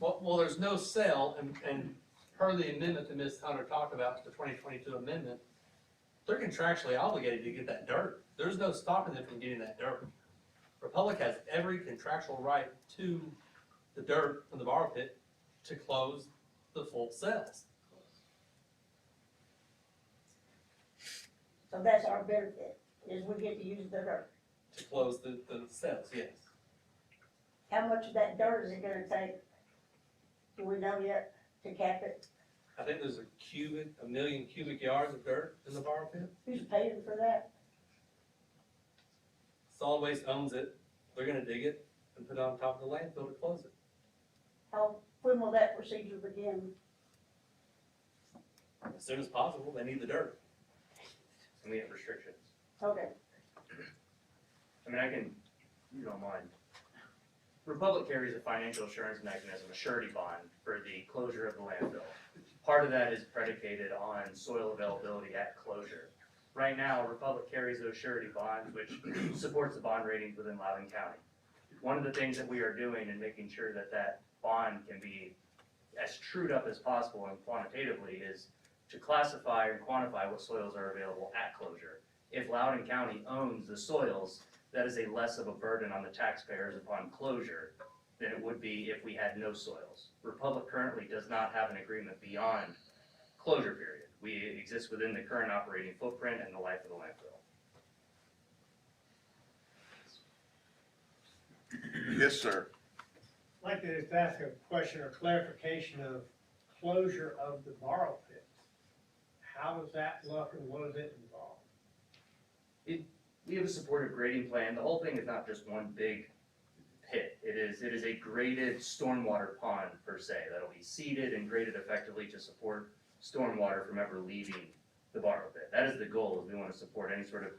Well, there's no sale, and per the amendment that Ms. Hunter talked about, the 2022 amendment, they're contractually obligated to get that dirt. There's no stopping them from getting that dirt. Republic has every contractual right to the dirt from the borrow pit to close the full sales. So that's our benefit, is we get to use the dirt. To close the sales, yes. How much of that dirt is it gonna take? Do we know yet to cap it? I think there's a million cubic yards of dirt in the borrow pit. Who's paying for that? Solid Waste owns it. They're gonna dig it and put it on top of the landfill to close it. When will that procedure begin? As soon as possible, they need the dirt. And we have restrictions. Okay. I mean, if you don't mind. Republic carries a financial assurance mechanism, a surety bond, for the closure of the landfill. Part of that is predicated on soil availability at closure. Right now, Republic carries those surety bonds, which supports the bond ratings within Loudon County. One of the things that we are doing and making sure that that bond can be as trued up as possible and quantitatively is to classify and quantify what soils are available at closure. If Loudon County owns the soils, that is a less of a burden on the taxpayers upon closure than it would be if we had no soils. Republic currently does not have an agreement beyond closure period. We exist within the current operating footprint and the life of the landfill. Yes, sir. I'd like to just ask a question or clarification of closure of the borrow pit. How does that look and what does it involve? We have a supportive grading plan. The whole thing is not just one big pit. It is a graded stormwater pond per se that'll be seeded and graded effectively to support stormwater from ever leaving the borrow pit. That is the goal, is we want to support any sort of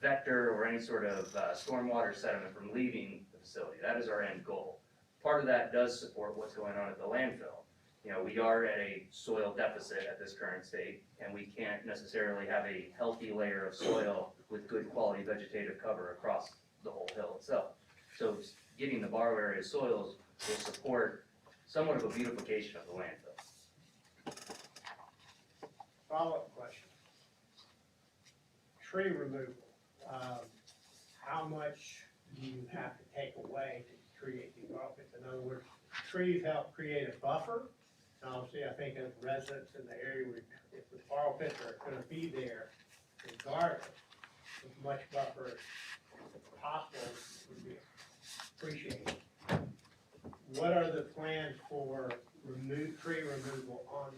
vector or any sort of stormwater sediment from leaving the facility. That is our end goal. Part of that does support what's going on at the landfill. You know, we are at a soil deficit at this current state, and we can't necessarily have a healthy layer of soil with good quality vegetative cover across the whole hill itself. So getting the borrow area soils will support somewhat of a beautification of the landfill. Follow-up question. Tree removal, how much do you have to take away to create these borrow pits? In other words, trees help create a buffer. And obviously, I think as residents in the area, if the borrow pits are gonna be there, regardless, as much buffer as possible would be appreciated. What are the plans for tree removal on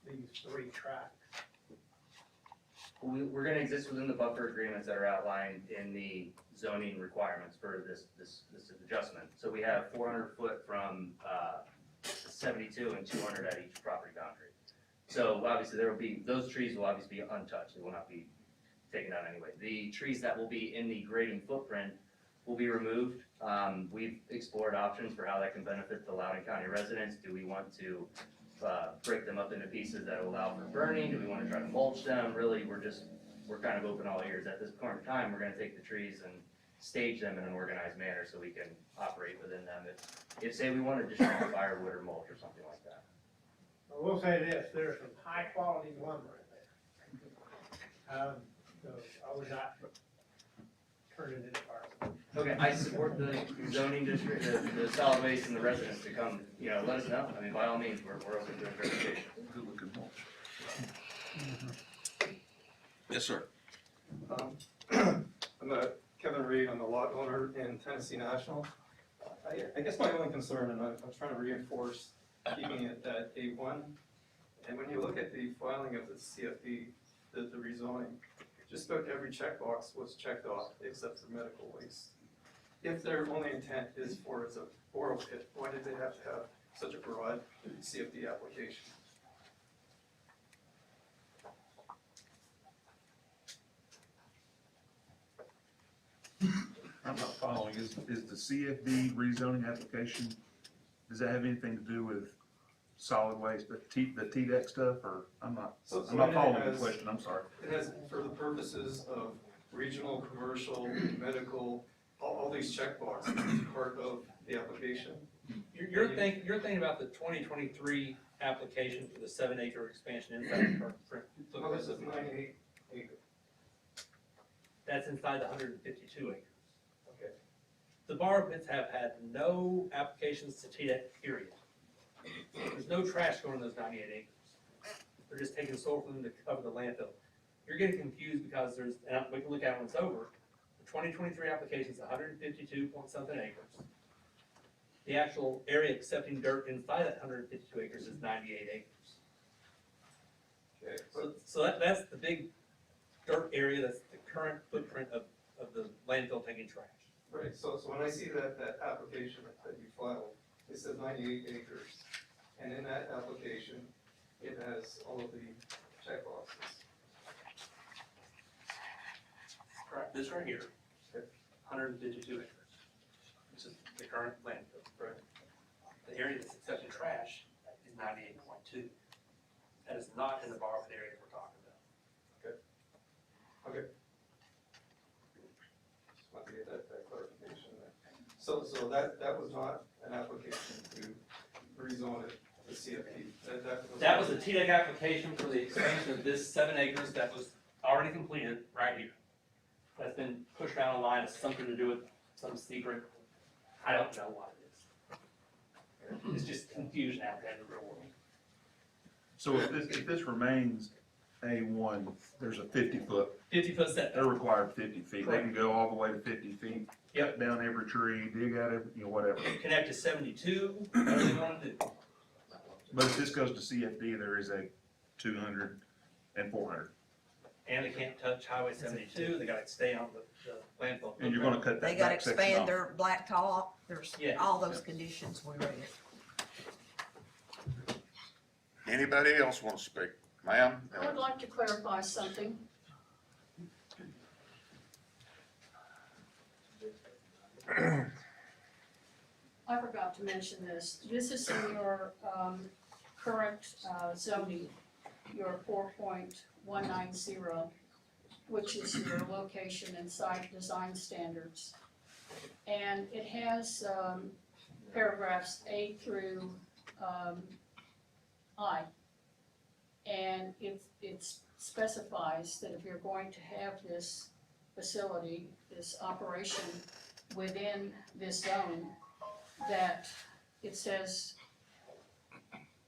these 3 tracks? We're gonna exist within the buffer agreements that are outlined in the zoning requirements for this adjustment. So we have 400 foot from 72 and 200 at each property boundary. So obviously those trees will obviously be untouched, they will not be taken down anyway. The trees that will be in the grading footprint will be removed. We've explored options for how that can benefit the Loudon County residents. Do we want to break them up into pieces that allow for burning? Do we want to try to mulch them? Really, we're kind of open all ears. At this point in time, we're gonna take the trees and stage them in an organized manner so we can operate within them. If say we wanted to distribute firewood or mulch or something like that. I will say this, there's some high quality lumber in there. So I would not turn it into firewood. Okay, I support the zoning district, the solid waste and the residents to come, let us know. I mean, by all means, we're open to interpretation. Good looking mulch. Yes, sir. I'm Kevin Reed, I'm a lot owner in Tennessee National. I guess my only concern, and I'm trying to reinforce keeping it at A1, and when you look at the filing of the CFD, the rezoning, just about every checkbox was checked off except for medical waste. If their only intent is for it's a oral pit, why did they have to have such a broad CFD application? I'm not following. Is the CFD rezoning application, does that have anything to do with solid waste, the TDEC stuff, or I'm not following the question, I'm sorry. It has, for the purposes of regional, commercial, medical, all these checkboxes, as part of the application. You're thinking about the 2023 application for the 7-acre expansion inside the current. Well, this is 98 acres. That's inside the 152 acres. Okay. The borrow pits have had no applications to TDEC, period. There's no trash going in those 98 acres. They're just taking soil from them to cover the landfill. You're getting confused because and we can look at it when it's over, the 2023 application is 152 point something acres. The actual area accepting dirt inside that 152 acres is 98 acres. Okay. So that's the big dirt area, that's the current footprint of the landfill taking trash. Right, so when I see that application that you filed, it says 98 acres, and in that application, it has all of the checkboxes. Correct. This right here, 152 acres, which is the current landfill. Right. The area that's accepting trash is 98.2. That is not in the borrow pit area we're talking about. Okay. Just want to get that clarification there. So that was not an application to rezone it to CFD. That was a TDEC application for the expansion of this 7 acres that was already completed right here. That's been pushed down a line, it's something to do with some secret, I don't know what it is. It's just confusion out there in the real world. So if this remains A1, there's a 50-foot. 50-foot setback. They're required 50 feet. They can go all the way to 50 feet. Yep. Cut down every tree, dig out every, whatever. Connect to 72, whatever they want to do. But if this goes to CFD, there is a 200 and 400. And they can't touch Highway 72, they gotta stay on the landfill. And you're gonna cut They that gotta back section expand off. their blacktop, there's Yeah. all those conditions we read. Anybody else want to speak? Ma'am? I would like to clarify something. I forgot to mention this. This is in your current zoning, your 4.190, which is your location and site design standards. And it has paragraphs A through I. And it specifies that if you're going to have this facility, this operation within this zone, that it says,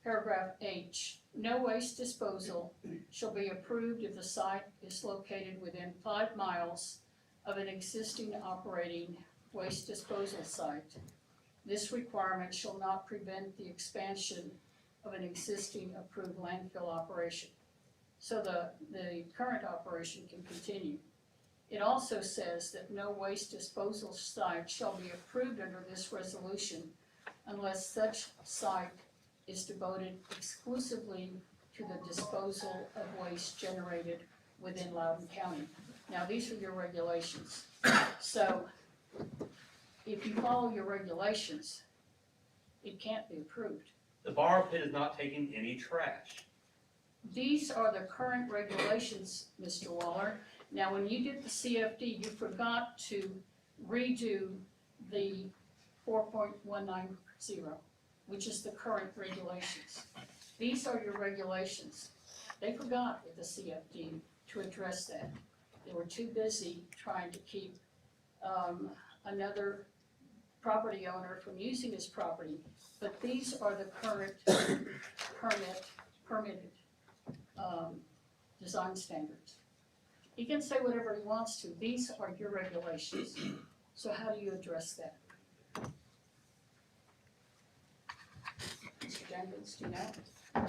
paragraph H, no waste disposal shall be approved if the site is located within 5 miles of an existing operating waste disposal site. This requirement shall not prevent the expansion of an existing approved landfill operation. so the current operation can continue. It also says that no waste disposal site shall be approved under this resolution unless such site is devoted exclusively to the disposal of waste generated within Loudon County. Now, these are your regulations. So, if you follow your regulations, it can't be approved. The borrow pit is not taking any trash. These are the current regulations, Mr. Waller. Now, when you did the CFD, you forgot to redo the 4.190, which is the current regulations. These are your regulations. They forgot with the CFD to address that. They were too busy trying to keep another property owner from using his property. But these are the current permitted design standards. He can say whatever he wants to. These are your regulations. So how do you address that? Mr. Jenkins, do you know?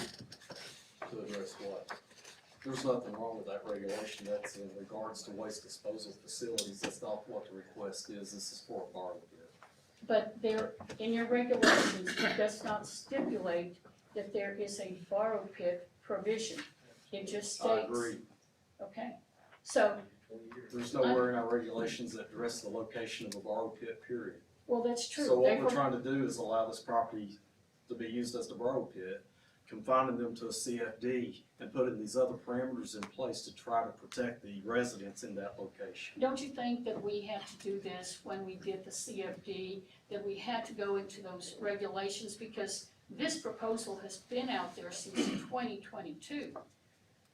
To address what? There's nothing wrong with that regulation. That's in regards to waste disposal facilities. That's not what the request is. This is for a borrow pit. But there, in your regulations, it does not stipulate that there is a borrow pit provision. It just states. I agree. Okay, so. There's nowhere in our regulations that address the location of a borrow pit, period. Well, that's true. So what we're trying to do is allow this property to be used as the borrow pit, confining them to a CFD and putting these other parameters in place to try to protect the residents in that location. Don't you think that we had to do this when we did the CFD, that we had to go into those regulations, because this proposal has been out there since 2022.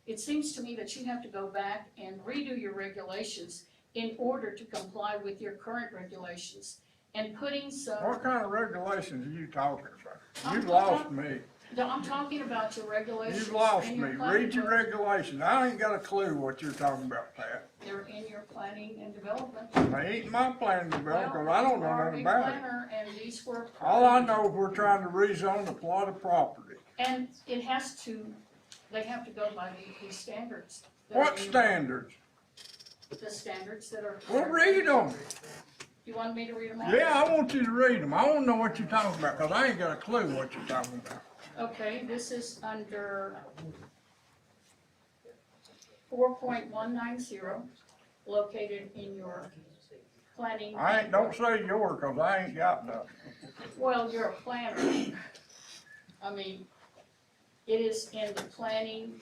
It seems to me that you have to go back and redo your regulations in order to comply with your current regulations, and putting some. What kind of regulations are you talking about? You've I'm lost me. No, I'm talking about your regulations. You've lost in me. your planning Read your book. regulations. I ain't got a clue what you're talking about, Pat. They're in your planning and development. They ain't my planning development, because I don't know You are nothing a about it. planner, and these were. All I know is we're trying to rezone a plot of property. And it has to, they have to go by these standards. that are What in your- standards? The standards that are. Well, read them. You want me to read them out? Yeah, I want you to read them. I want to know what you're talking about, because I ain't got a clue what you're talking about. Okay, this is under 4.190, located in your planning. Don't say yours, because I ain't got nothing. Well, you're a planner. I mean, it is in the planning,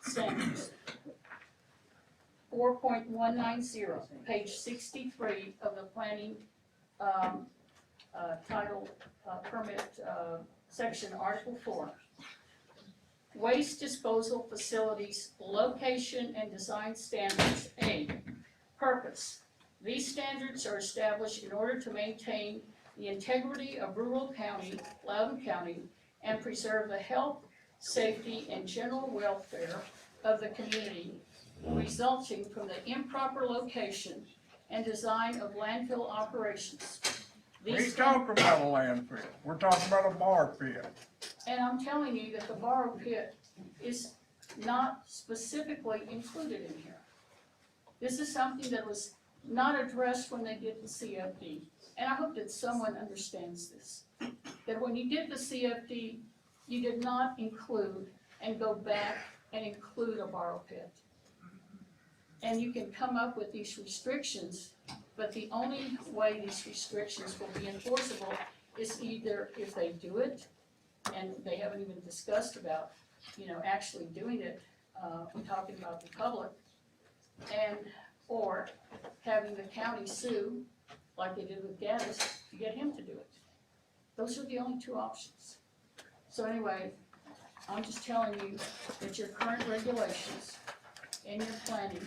standards. 4.190, page 63 of the planning, title, permit, section, Article 4. Waste disposal facilities, location and design standards. A, purpose. These standards are established in order to maintain the integrity of rural county, Loudon County, and preserve the health, safety, and general welfare of the community resulting from the improper location and design of landfill operations. We ain't talking about a landfill. We're talking about a bar pit. And I'm telling you that the borrow pit is not specifically included in here. This is something that was not addressed when they did the CFD. And I hope that someone understands this. That when you did the CFD, you did not include and go back and include a borrow pit. And you can come up with these restrictions, but the only way these restrictions will be enforceable is either if they do it, and they haven't even discussed about, actually doing it, I'm talking about the public, and, or having the county sue, like they did with Gaddis, to get him to do it. Those are the only two options. So anyway, I'm just telling you that your current regulations in your planning,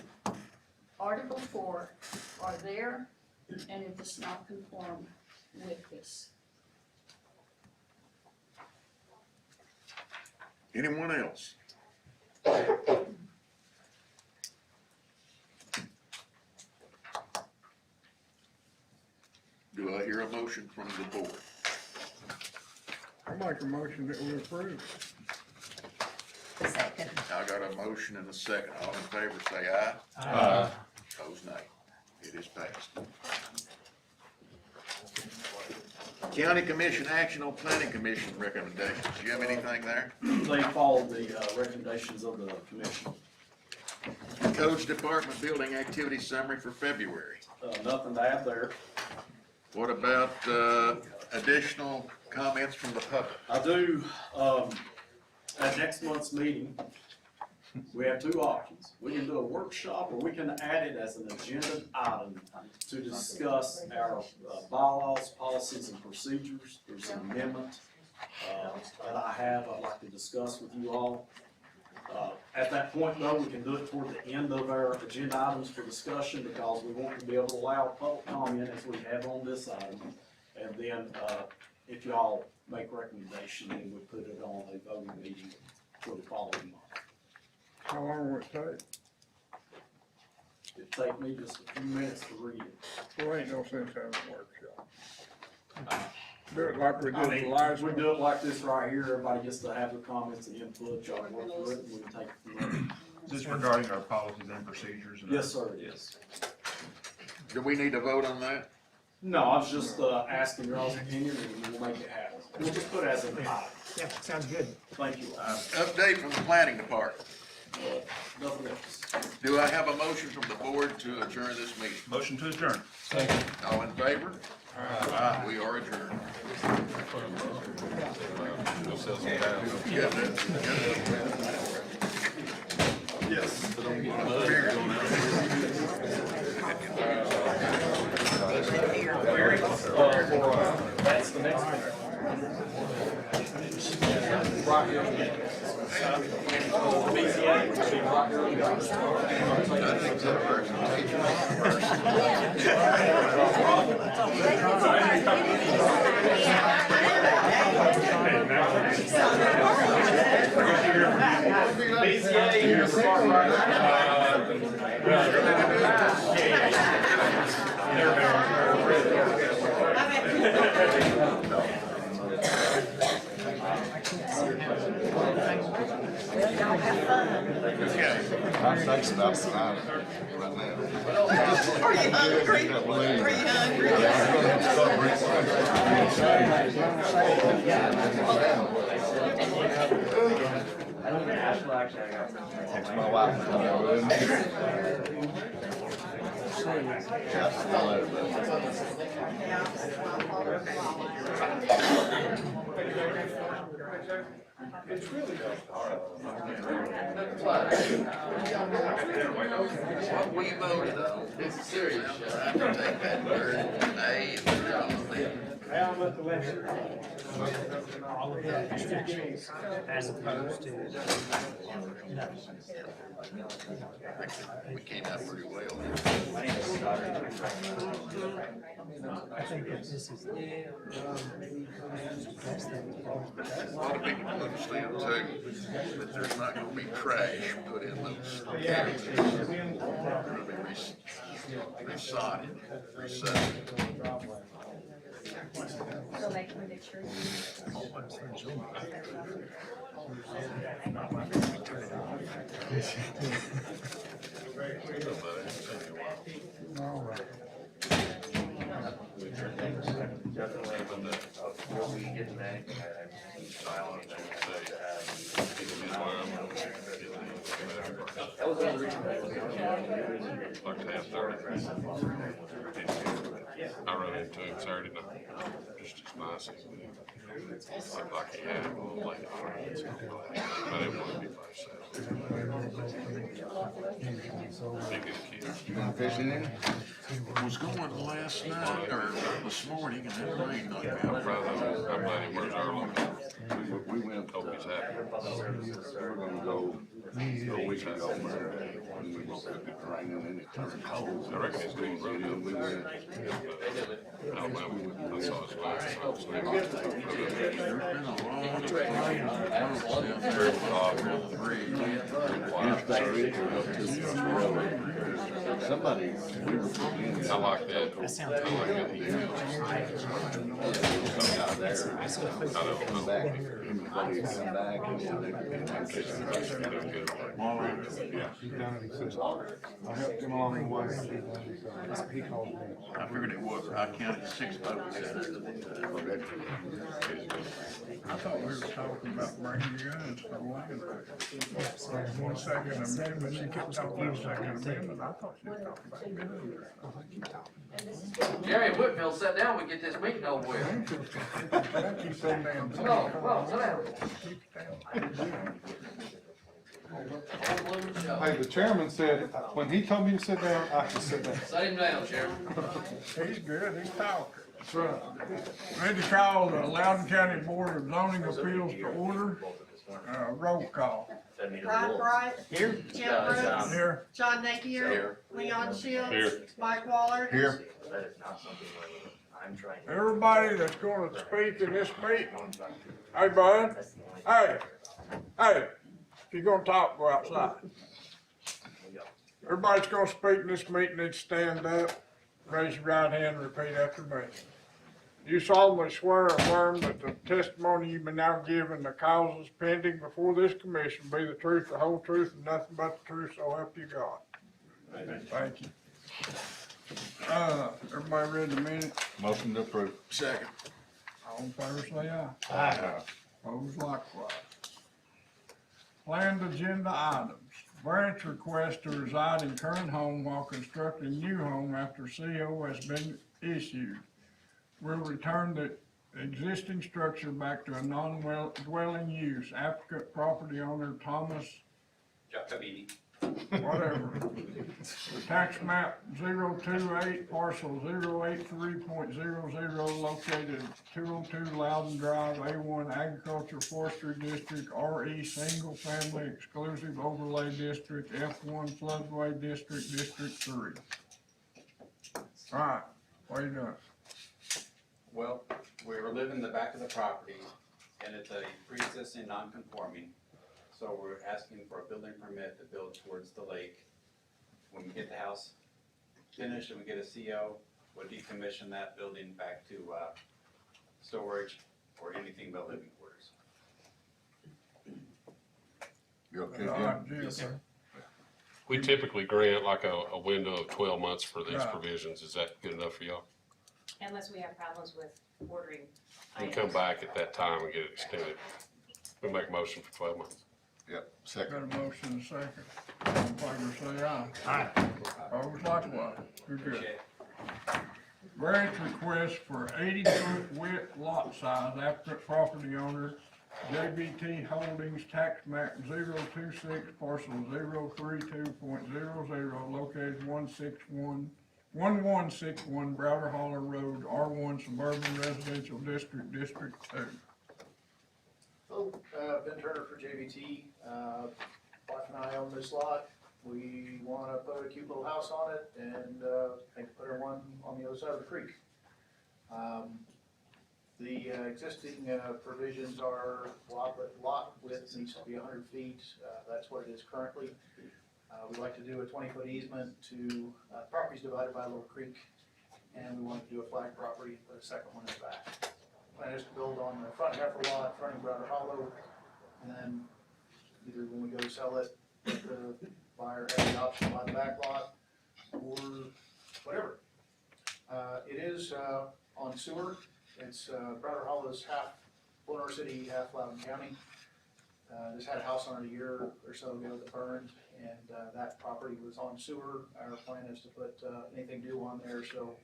Article 4, are there, and it does not conform with this. Anyone else? Do I hear a motion from the board? I make a motion that we approve. Second. I got a motion and a second. All in favor, say aye. Aye. Opposed, nay. It is passed. County Commission action on Planning Commission recommendations. Do you have anything there? They followed the recommendations of the commission. Codes Department Building Activity Summary for February. Nothing to add there. What about, additional comments from the public? I do, at next month's meeting, we have two options. We can do a workshop, or we can add it as an agenda item to discuss our bylaws, policies, and procedures. There's an amendment that I have, I'd like to discuss with you all. At that point, though, we can do it toward the end of our agenda items for discussion, because we want to be able to allow public comment as we have on this item. And then, if y'all make recommendation, then we put it on a voting meeting for the following month. How long will it take? It'd take me just a few minutes to read it. There ain't no sense having a workshop. Do it like we I did the mean, last we one. do it like this right here, everybody gets to have their comments and input, y'all work through it, and we can take it from there. Just regarding our policies and procedures and. Yes, sir, it is. Do we need to vote on that? No, I was just, asking y'all's opinion, and we'll make it happen. We'll just put it as an item. Yeah, sounds good. Thank you. Update from the Planning Department. Nothing else. Do I have a motion from the board to adjourn this meeting? Motion to adjourn. All in favor? Aye. We are adjourned. That's the next one. Right here. BZA, should be right here. BZA, you're smart, right? I'm thinking about tonight, right now. Are you hungry? Are you hungry? Text my wife. Yeah, see you later, bud. It's really What we voted on. It's serious. I have to take that word, A, and put it on the list. Well, with the list, all of the restrictions as opposed to. We came out pretty well. I think that this is. A lot of people don't understand too, that there's not gonna be trash put in those areas. They're gonna be recycled, recycled. So they can make sure Like to have 30. I run into him Saturday night, just as nice as he looked like he had a little late. I didn't want to be by himself. Big good kid. You going fishing in? Was going last night, or this morning, and then rain knocked I'm out. glad he wears early. We went, Hope he's happy. we're gonna go a week ago, and we woke up, it raining, and it turned cold. I reckon he's doing real good. We went, Alabama, I saw his last time. There's been a lot of rain. Interstate 80 up to the railroad. Somebody. I like that. That sounds good. Some guy there. I don't Come know. back, anybody come back and they I helped him along the way. He called me. I figured it was, I counted 6 votes. I thought we were talking about bringing guns for land. 1 second amendment, she kept talking about 2nd amendment, I thought she was talking about guns. Jerry Whitfield sat down, we get this meeting over with. Keep that damn. Come on, come on, sit down. Hey, the chairman said, when he told me to sit down, I could sit down. Sit him down, Chairman. He's good, he's talking. That's right. Ready to call the Loudon County Board of Zoning Appeals to order, roll call. Ron Bright. Here. Jim Brooks. Here. John Napier. Here. Leon Shields. Here. Mike Waller. Here. That is not something where I'm trying to. Everybody that's gonna speak in this meeting, hey bud, hey, if you're gonna talk, go outside. Everybody's gonna speak in this meeting, needs to stand up, raise your right hand and repeat after me. You solemnly swear or affirm that the testimony you've been now given, the causes pending before this commission be the truth, the whole truth, and nothing but the truth, so help you God. Thank you. Everybody read the minutes? Motion to approve. Second. All in favor say aye. Aye. Opposed likewise. Planned agenda items. Variance request to reside in current home while constructing new home after CO has been issued. Will return the existing structure back to a non-dwelling use. Applicant property owner Thomas, Jacobini. whatever. Tax map 028, parcel 083.00, located 202 Loudon Drive, A1 Agriculture Forestry District, RE Single Family Exclusive Overlay District, F1 Floodway District, District 3. All right, what are you doing? Well, we were living in the back of the property, and it's a pre-existing non-conforming, so we're asking for a building permit to build towards the lake. When we get the house finished and we get a CO, we'll decommission that building back to, storage or anything but living quarters. You okay, All right, Jim? Jim. Yes, sir. We typically grant like a window of 12 months for these Right. provisions. Is that good enough for y'all? Unless we have problems with ordering We can come back at that time and get it extended. We make a motion for 12 months. Yep, second. Got a motion and a second. All in favor say aye. Aye. Opposed likewise. You're good. Variance request for 80-foot width lot size, applicant property owner, JBT Holdings, tax map 026, parcel 032.00, located 1161 Browder Holler Road, R1 Suburban Residential District, District 2. Hello, Ben Turner for JVT. Wife and I own this lot. We wanna put a cute little house on it and, think put her one on the other side of the creek. The existing provisions are lot width needs to be 100 feet. That's what it is currently. We'd like to do a 20-foot easement to, properties divided by a little creek, and we want to do a flag property, put a second one in the back. Plan is to build on the front half of the lot, fronting Browder Hollow, and then either when we go sell it, let the buyer have the option to buy the back lot, or whatever. It is on sewer. It's Browder Hollow's half Lenore City, half Loudon County. Just had a house on it a year or so ago that burned, and that property was on sewer. Our plan is to put anything new on there, so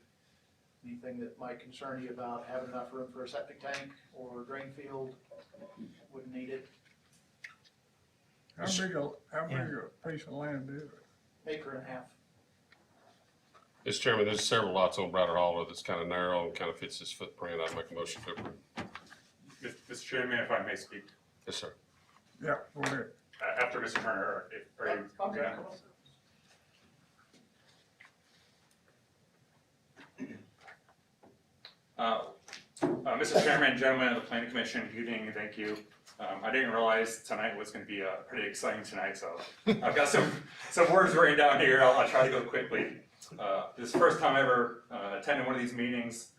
anything that might concern you about having enough room for a septic tank or drain field, wouldn't need it. How big a piece of land is it? Acre and a half. Mr. Chairman, there's several lots on Browder Hollow that's kind of narrow and kind of fits this footprint. I'd make a motion to approve. Mr. Chairman, if I may speak. Yes, sir. Yeah, go ahead. After Mr. Turner, are you? Okay. Mr. Chairman, gentlemen of the Planning Commission, good evening, thank you. I didn't realize tonight was gonna be pretty exciting tonight, so I've got some words written down here. I'll try to go quickly. This is the first time I ever attended one of these meetings.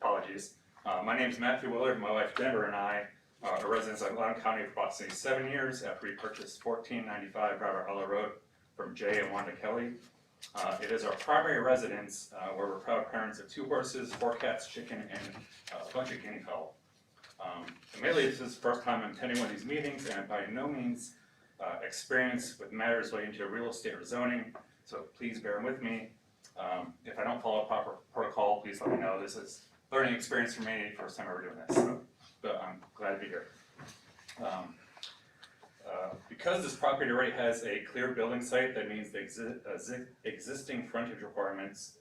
Apologies. My name is Matthew Willard. My wife Denver and I are residents of Loudon County for approximately 7 years after we purchased 1495 Robert Hollow Road from Jay and Wanda Kelly. It is our primary residence where we're proud parents of 2 horses, 4 cats, chicken, and a bunch of guinea fowl. Admittedly, this is the first time I'm attending one of these meetings, and by no means experienced with matters relating to real estate or zoning, so please bear with me. If I don't follow proper protocol, please let me know. This is learning experience for me, first time ever doing this, so, but I'm glad to be here. Because this property already has a clear building site, that means the existing frontage requirements,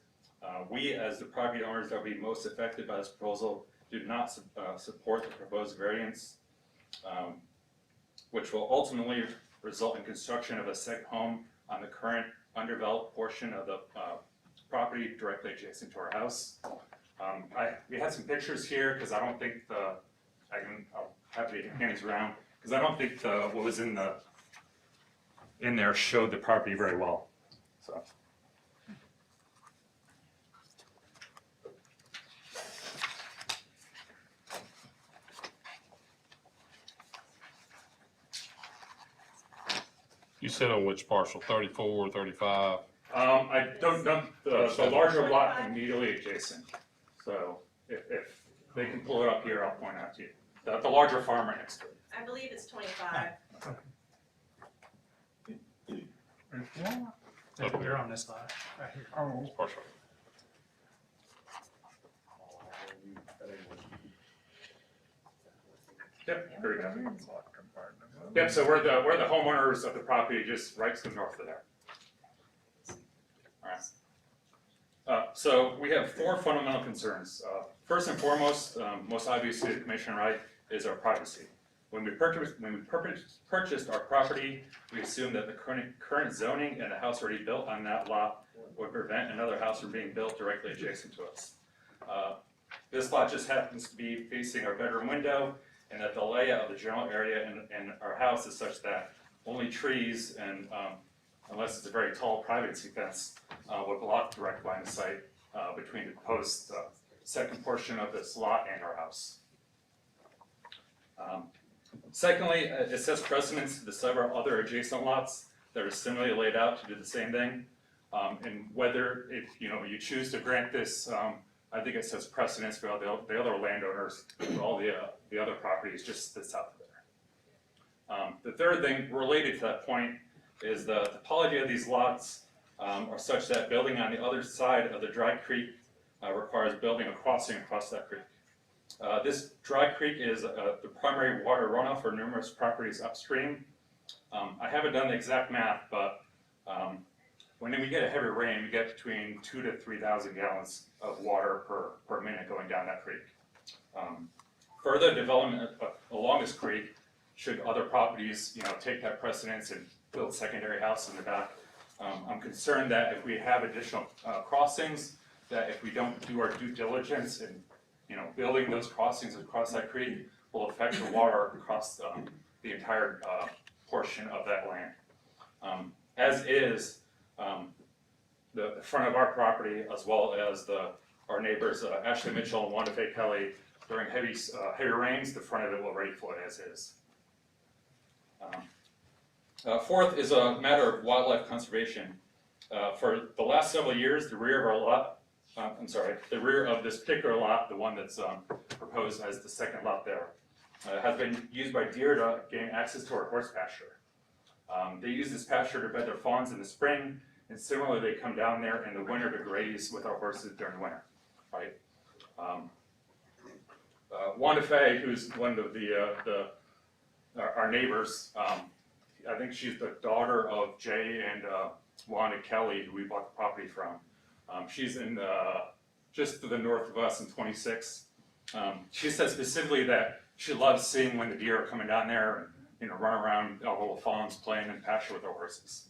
we as the property owners that will be most affected by this proposal do not support the proposed variance, which will ultimately result in construction of a second home on the current undeveloped portion of the property directly adjacent to our house. We had some pictures here because I don't think I'll have to hand these around because I don't think what was in there showed the property very well. So. You said on which parcel, 34, 35? I don't know, the larger lot immediately adjacent. So if they can pull it up here, I'll point out to you. The larger farm right next to it. I believe it's 25. They're on this side, right here. Oh, Partial. Yep, here we go. Yep, so we're the homeowners of the property just right to the north of there. Alright. So we have 4 fundamental concerns. First and foremost, most obviously the commissioner right, is our privacy. When we purchased our property, we assumed that the current zoning and the house already built on that lot would prevent another house from being built directly adjacent to us. This lot just happens to be facing our bedroom window, and that the layout of the general area in our house is such that only trees and unless it's a very tall privacy fence would block direct line of sight between the proposed second portion of this lot and our house. Secondly, it sets precedence to the several other adjacent lots that are similarly laid out to do the same thing. And whether you choose to grant this, I think it sets precedence for all the other landowners for all the other properties just south of there. The third thing related to that point is the topology of these lots are such that building on the other side of the dry creek requires building a crossing across that creek. This dry creek is the primary water runoff for numerous properties upstream. I haven't done the exact math, but when we get a heavy rain, we get between 2,000 to 3,000 gallons of water per minute going down that creek. Further development along this creek, should other properties, take that precedence and build secondary houses in the back, I'm concerned that if we have additional crossings, that if we don't do our due diligence in, building those crossings across that creek will affect the water across the entire portion of that land. As is the front of our property, as well as our neighbors Ashley Mitchell and Wanda Faye Kelly, during heavy rains, the front of it will already flood as is. Fourth is a matter of wildlife conservation. For the last several years, the rear of this particular lot, the one that's proposed as the second lot there, has been used by deer to gain access to our horse pasture. They use this pasture to bed their fawns in the spring, and similarly they come down there in the winter to graze with our horses during winter, right? Wanda Faye, who's one of our neighbors, I think she's the daughter of Jay and Wanda Kelly, who we bought the property from. She's in just to the north of us in 26. She said specifically that she loves seeing when the deer are coming down there and run around our little fawns playing in pasture with our horses.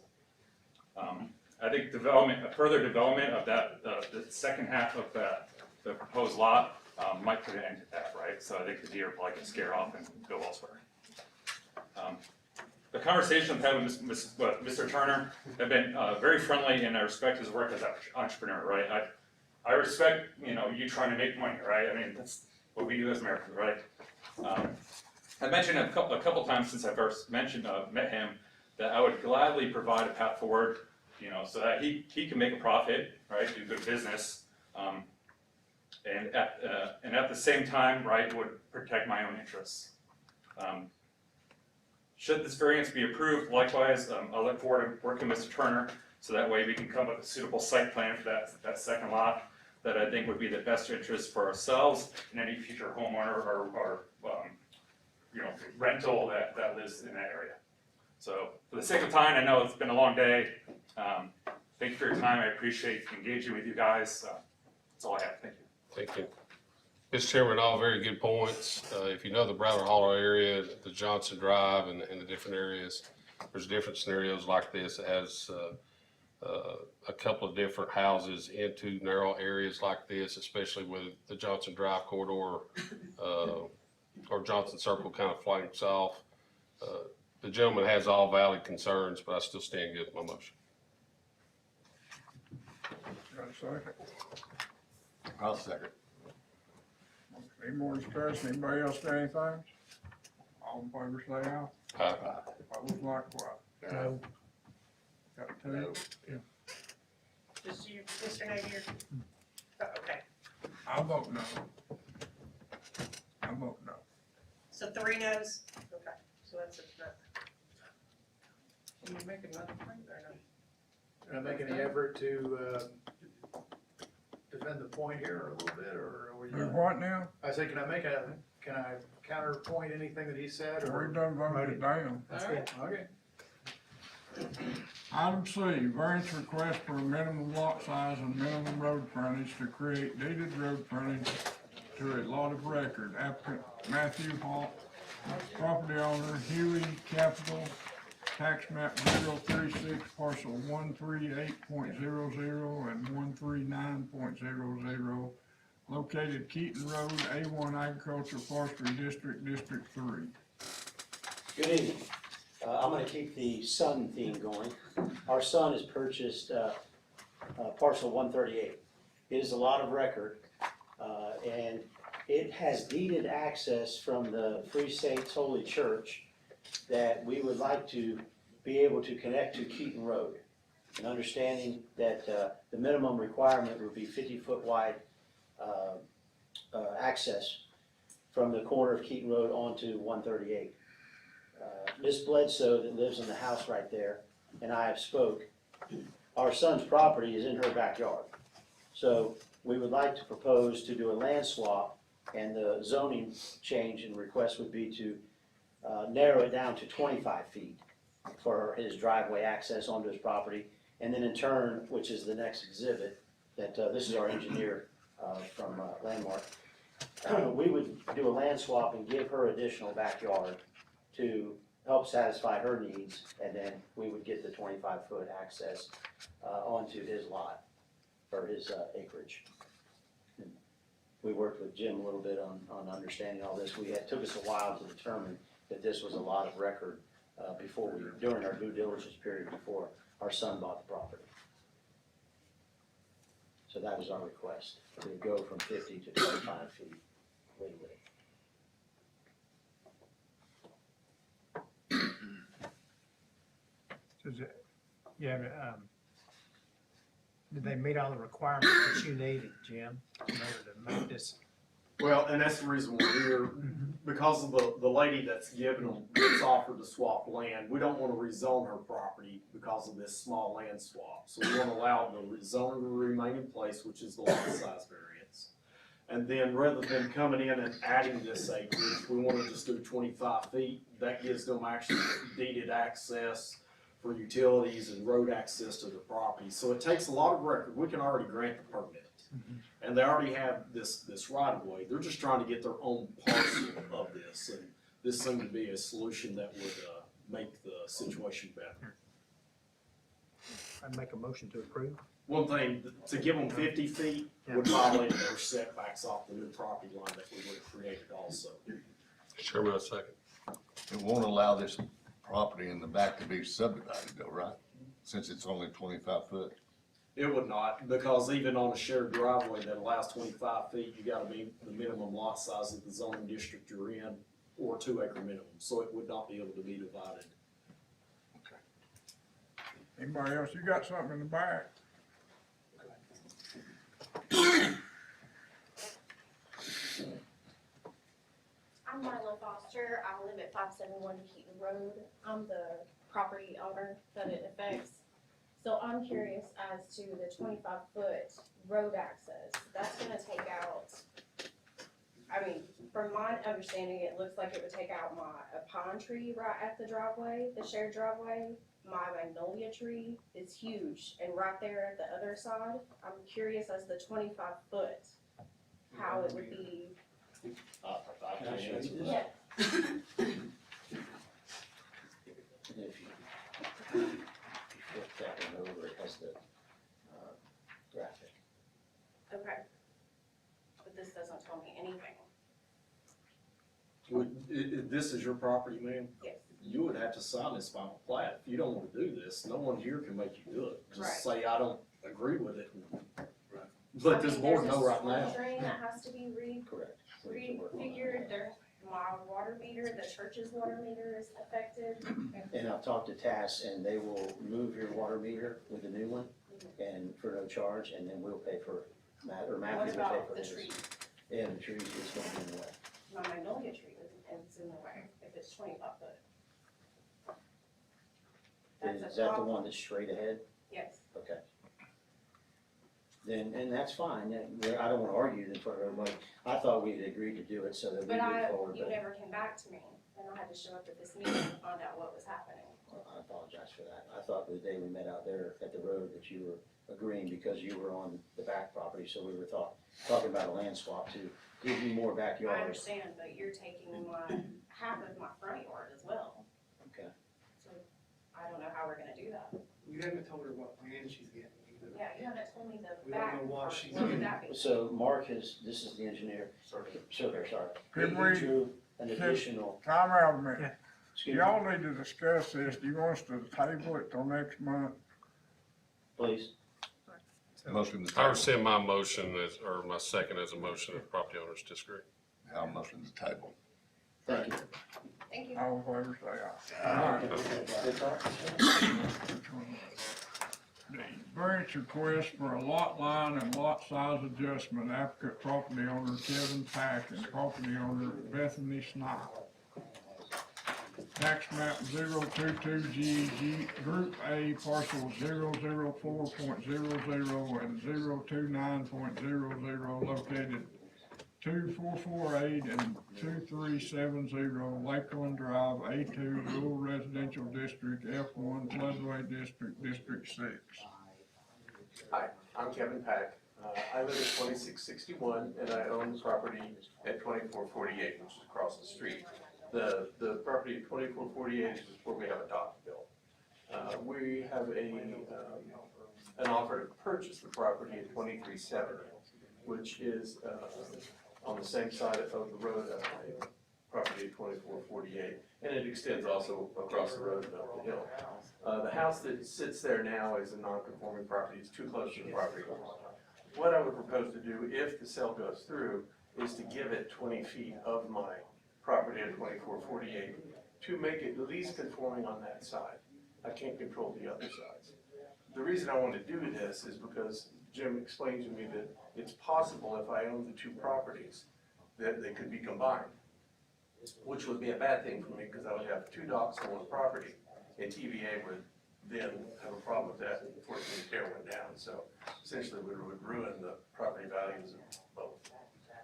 I think further development of that, the second half of the proposed lot might put an end to that, right? So I think the deer probably can scare off and go elsewhere. The conversation I've had with Mr. Turner have been very friendly, and I respect his work as an entrepreneur, right? I respect, you trying to make money, right? I mean, that's what we do as Americans, right? I mentioned a couple times since I first met him, that I would gladly provide a path forward, so that he can make a profit, right, do good business, and at the same time, right, would protect my own interests. Should this variance be approved, likewise, I look forward to working with Mr. Turner, so that way we can come up with a suitable site plan for that second lot that I think would be the best interest for ourselves and any future homeowner or rental that lives in that area. So for the sake of time, I know it's been a long day. Thank you for your time. I appreciate engaging with you guys. That's all I have. Thank you. Thank you. Mr. Chairman, all very good points. If you know the Browder Hollow area, the Johnson Drive and the different areas, there's different scenarios like this. It has a couple of different houses into narrow areas like this, especially with the Johnson Drive corridor or Johnson Circle kind of flanks off. The gentleman has all valid concerns, but I still stand good with my motion. Got a second? I'll second. Any more discussion? Anybody else got anything? All in favor say aye. Aye. Opposed likewise. No. Got two? Yeah. Just you, Mr. Napier? Oh, okay, I vote no. I vote no. so 3 no's? Okay, so that's it. Can you make another one or no? Can I make any effort to, defend the point here a little bit, or are we? Do what now? I say, can I counterpoint anything that he said, or? We done voted it down. That's good, okay. Item C, variance request for a minimum lot size and minimum road frontage to create deeded road frontage to a lot of record. Applicant Matthew Hall, property owner Huey Capital, tax map 036, parcel 138.00 and 139.00, located Keaton Road, A1 Agricultural Forestry District, District 3. Good evening. I'm gonna keep the sun theme going. Our son has purchased, parcel 138. It is a lot of record, and it has deeded access from the Free Saints Holy Church that we would like to be able to connect to Keaton Road. And understanding that, the minimum requirement would be 50-foot wide, access from the corner of Keaton Road onto 138. Ms. Bledsoe that lives in the house right there and I have spoke. Our son's property is in her backyard. So we would like to propose to do a land swap, and the zoning change and request would be to narrow it down to 25 feet for his driveway access onto his property. And then in turn, which is the next exhibit, that this is our engineer from Landmark, we would do a land swap and give her additional backyard to help satisfy her needs, and then we would get the 25-foot access onto his lot, or his acreage. And we worked with Jim a little bit on understanding all this. Took us a while to determine that this was a lot of record during our due diligence period before our son bought the property. So that was our request, to go from 50 to 25 feet legally. Did they meet all the requirements that you needed, Jim, in order to make this? Well, and that's the reason we're here, because of the lady that's offered to swap land. We don't want to rezone her property because of this small land swap. So we want to allow the rezoning to remain in place, which is the lot size variance. And then rather than coming in and adding this acreage, we want to just do 25 feet. That gives them actually deeded access for utilities and road access to the property. So it takes a lot of record. We can already grant the permit. And they already have this right of way. They're just trying to get their own parcel of this. And this seemed to be a solution that would make the situation better. I'd make a motion to approve. One thing, to give them 50 feet would violate their setbacks off the new property line that we would have created also. Chairman, I second. It won't allow this property in the back to be subdivided though, right? Since it's only 25 foot. It would not, because even on a shared driveway that allows 25 feet, you gotta be the minimum lot size of the zoning district you're in, or 2 acre minimum, so it would not be able to be divided. Anybody else, you got something in the back? I'm Marla Foster. I live at 571 Keaton Road. I'm the property owner that it affects. So I'm curious as to the 25-foot road access. That's gonna take out, I mean, from my understanding, it looks like it would take out a pine tree right at the driveway, the shared driveway. My magnolia tree is huge, and right there at the other side, I'm curious as the 25-foot, how it would be. Yeah. If you flip that one over, it has the graphic. Okay. But this doesn't tell me anything. This is your property, ma'am? Yes. You would have to sign this final plat. If you don't wanna do this, no one here can make you do it. Right. Just say, I don't agree with it. Let this board know right There's a now. storm drain that has to be Correct. refigured, there's my water meter, the church's water meter is affected. And I've talked to TAS, and they will move your water meter with the new one, and for no charge, and then we'll pay for, What Matthew will pay about for the this. tree? Yeah, the trees is going to be in the way. My magnolia tree is in the way, if it's 25 foot. That's a Is that the problem. one that's straight ahead? Yes. Okay. Then, and that's fine, I don't wanna argue in front of everybody. I thought we had agreed to do it so that we But move forward, you but never came back to me, and I had to show up at this meeting to find out what was happening. I apologize for that. I thought the day we met out there at the road that you were agreeing because you were on the back property, so we were talking about a land swap to give you more I backyard. understand, but you're taking half of my front yard as well, Okay. so I don't know how we're gonna do that. You haven't told her what land she's getting either. Yeah, you haven't told me the We don't back know why part, she's what would getting that be? So Mark this is the engineer, surveyor, sorry. Could He we- drew an additional, Time out a minute. excuse me, Y'all need to discuss this. Do you want us to table it till next month? please. Motion to I table. rescind my motion as, or my second as a motion if property owners disagree. I'll motion to table. Thank you. Thank you. All in favor, say aye. All right. Good talk. The variance request for a lot line and lot size adjustment, applicant property owner Kevin Pack and property owner Bethany Snide. Tax map 022G, Group A, parcel 004.00 and 029.00, located 2448 and 2370 Lakeland Drive, A2, Rural Residential District, F1, Floodway District, District 6. Hi, I'm Kevin Pack. I live at 2661 and I own the property at 2448, which is across the street. The property at 2448 is where we have a dock built. We have an offer to purchase the property at 2370, which is on the same side of the road as my property at 2448, and it extends also across the road and up the hill. The house that sits there now is a non-conforming property, it's too close to the property line. What I would propose to do, if the sale goes through, is to give it 20 feet of my property at 2448 to make it at least conforming on that side. I can't control the other sides. The reason I want to do this is because Jim explained to me that it's possible if I own the two properties that they could be combined, which would be a bad thing for me because I would have two docks on one property, and TVA would then have a problem with that and force me to tear one down. So essentially we would ruin the property values of both.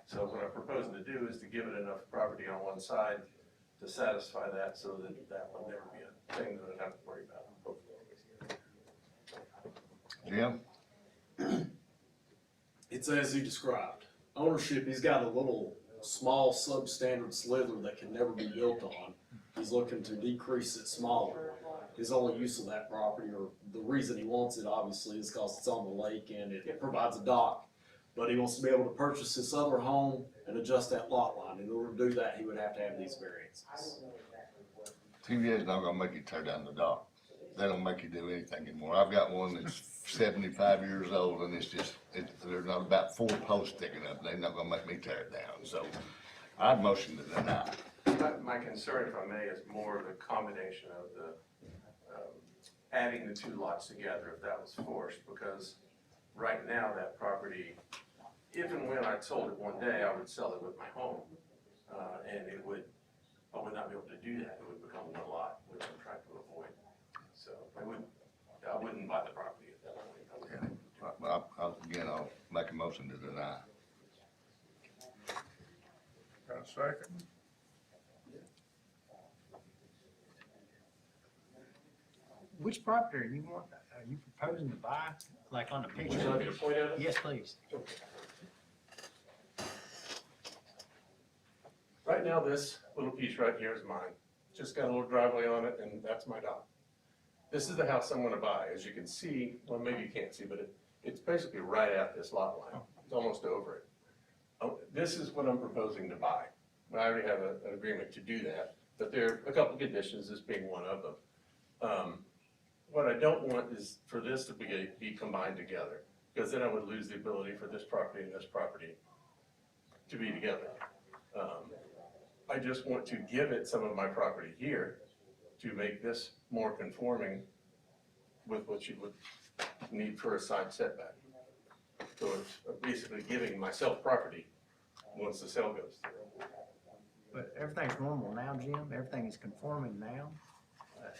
So what I'm proposing to do is to give it enough property on one side to satisfy that so that that will never be a thing that I'd have to worry about. Jim? It's as you described. Ownership, he's got a little small substandard slither that can never be built on. He's looking to decrease it smaller. his only use of that property, or the reason he wants it obviously is because it's on the lake and it provides a dock. But he wants to be able to purchase this other home and adjust that lot line. In order to do that, he would have to have these variances. TVA's not gonna make you tear down the dock. They don't make you do anything anymore. I've got one that's 75 years old and there's not about 4 posts sticking up. They're not gonna make me tear it down, so I'd motion to deny. My concern, if I may, is more the combination of the, adding the two lots together if that was forced, because right now that property, if and when I sold it one day, I would sell it with my home. And I would not be able to do that. It would become one lot, which I'm trying to avoid. So I wouldn't buy the property at that point. Again, I'll make a motion to deny. Got a second? Which property are you proposing to buy, like on the picture? Would you like me to point at it? Yes, please. Right now, this little piece right here is mine. Just got a little driveway on it, and that's my dock. This is the house I'm gonna buy. As you can see, well, maybe you can't see, but it's basically right at this lot line. It's almost over it. This is what I'm proposing to buy. I already have an agreement to do that, but there are a couple conditions, this being one of them. What I don't want is for this to be combined together, because then I would lose the ability for this property and this property to be together. I just want to give it some of my property here to make this more conforming with what you would need for a side setback. So it's basically giving myself property once the sale goes through. But everything's normal now, Jim? Everything is conforming now?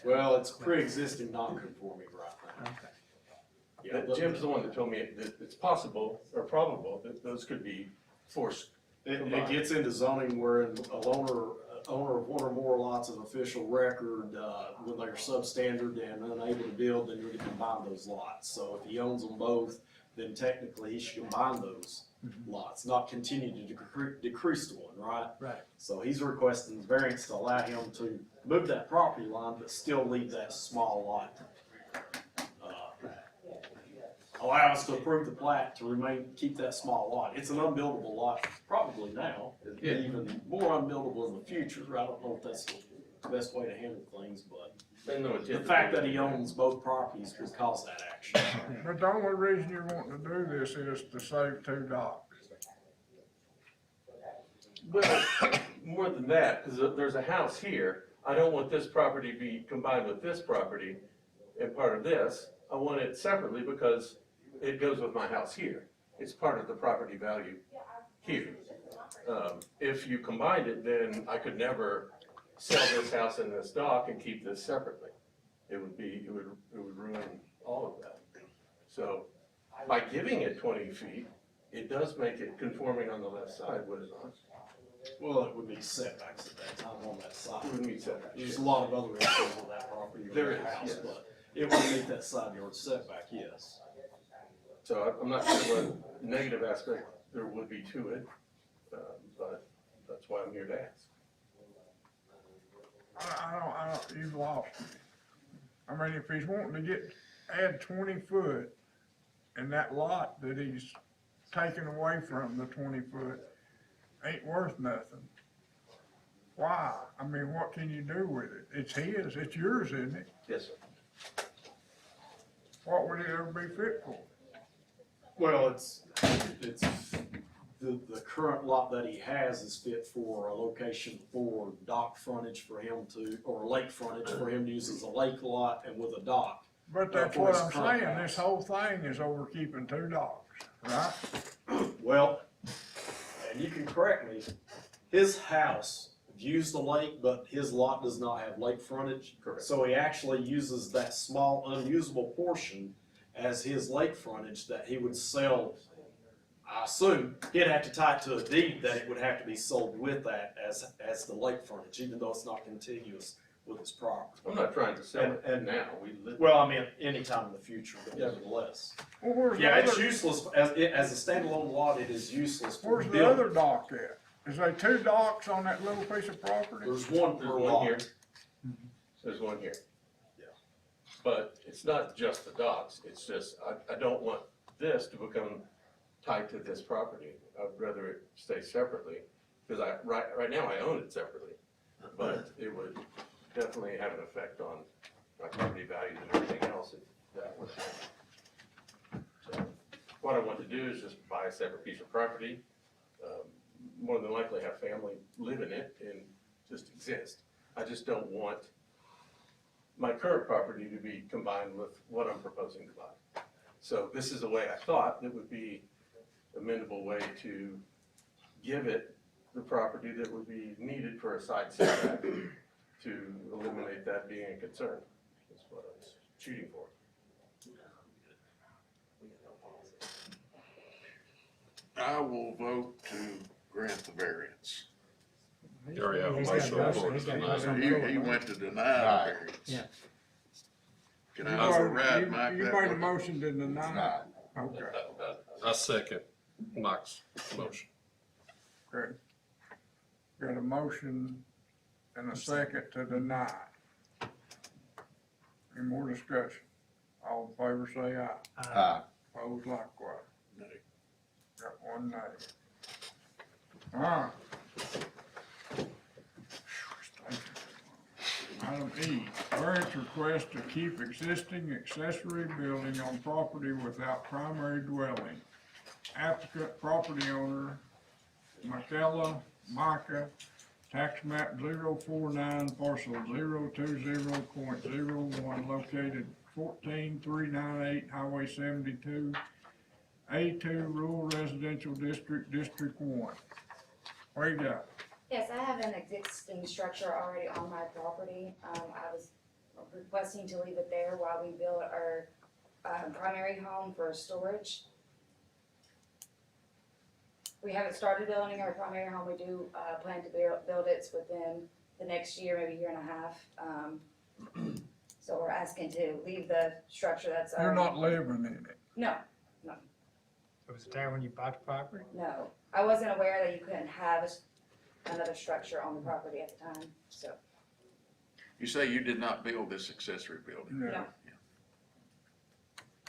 Well, it's pre-existing non-conforming right now. Okay. Yeah, Jim's the one that told me that it's possible or probable that those could be forced. It gets into zoning where an owner of one or more lots of official record, when they're substandard and unable to build, then you're gonna combine those lots. So if he owns them both, then technically he should combine those lots, not continue to decrease the one, right? Right. So he's requesting variance to allow him to move that property line, but still leave that small lot. Allow us to approve the plat to keep that small lot. It's an unbuildable lot probably now, it'd be even more unbuildable in the future. I don't know if that's the best way to handle things, but the fact that he owns both properties could cause that action. But the only reason you're wanting to do this is to save 2 docks. Well, more than that, because there's a house here. I don't want this property to be combined with this property and part of this. I want it separately because it goes with my house here. It's part of the property value here. If you combined it, then I could never sell this house and this dock and keep this separately. It would ruin all of that. So by giving it 20 feet, it does make it conforming on the left side, would it not? Well, it would meet setbacks at that time on that side. It would meet setbacks. There's a lot of other issues on that property or There that is, house, yes. but it would meet that side yard setback, yes. So I'm not sure what negative aspect there would be to it, but that's why I'm here to ask. I don't, you've lost me. I mean, if he's wanting to add 20 foot and that lot that he's taking away from the 20 foot ain't worth nothing, why? I mean, what can you do with it? It's his, it's yours, isn't it? Yes, sir. What would it ever be fit for? Well, it's the current lot that he has is fit for a location for dock frontage for him to, or lake frontage for him to use as a lake lot and with a dock. But that's for what his I'm current saying, house. this whole thing is over keeping 2 docks, right? Well, and you can correct me, his house views the lake, but his lot does not have lake frontage. Correct. So he actually uses that small unusable portion as his lake frontage that he would sell. I assume he'd have to tie it to a deed that it would have to be sold with that as the lake frontage, even though it's not contiguous with his property. I'm not trying to sell it And- now. We live. Well, I mean, anytime in the future, but nevertheless. Well, where's the Yeah, it's other, useless, as a standalone lot, it is useless for where's the building. other dock at? Is there 2 docks on that little piece of property? There's one There's per one lot. here. There's one here. But it's not just the docks, it's just, I don't want this to become tied to this property. I'd rather it stay separately, because right now I own it separately. But it would definitely have an effect on my property values and everything else if that was happening. So what I want to do is just buy a separate piece of property, more than likely have family live in it and just exist. I just don't want my current property to be combined with what I'm proposing to buy. So this is a way I thought that would be a amendable way to give it the property that would be needed for a side setback to eliminate that being a concern. That's what I was shooting for. I will vote to grant the variance. You already have a He's got motion on the motion, floor to he's got deny. motion on the He floor. went to deny the variance. Yeah. Can I override Mike? You that made a motion? motion to deny. Okay, I second Mike's motion. good. Got a motion and a second to deny. Any more discussion? All in favor say aye. Aye. Opposed likewise. Nay. Got one nay. Alright. Item E, variance request to keep existing accessory building on property without primary dwelling. Applicant property owner, Micah, tax map 049, parcel 020.01, located 14398 Highway 72, A2 Rural Residential District, District 1. What you got? Yes, I have an existing structure already on my property. I was requesting to leave it there while we build our primary home for storage. We haven't started building our primary home. We do plan to build it within the next year, maybe year and a half. So we're asking to leave the structure that's You're already. not living in it. No, So was it there when you bought the property? no. I wasn't aware that you couldn't have another structure on the property at the time, so. You say you did not build this accessory building? No.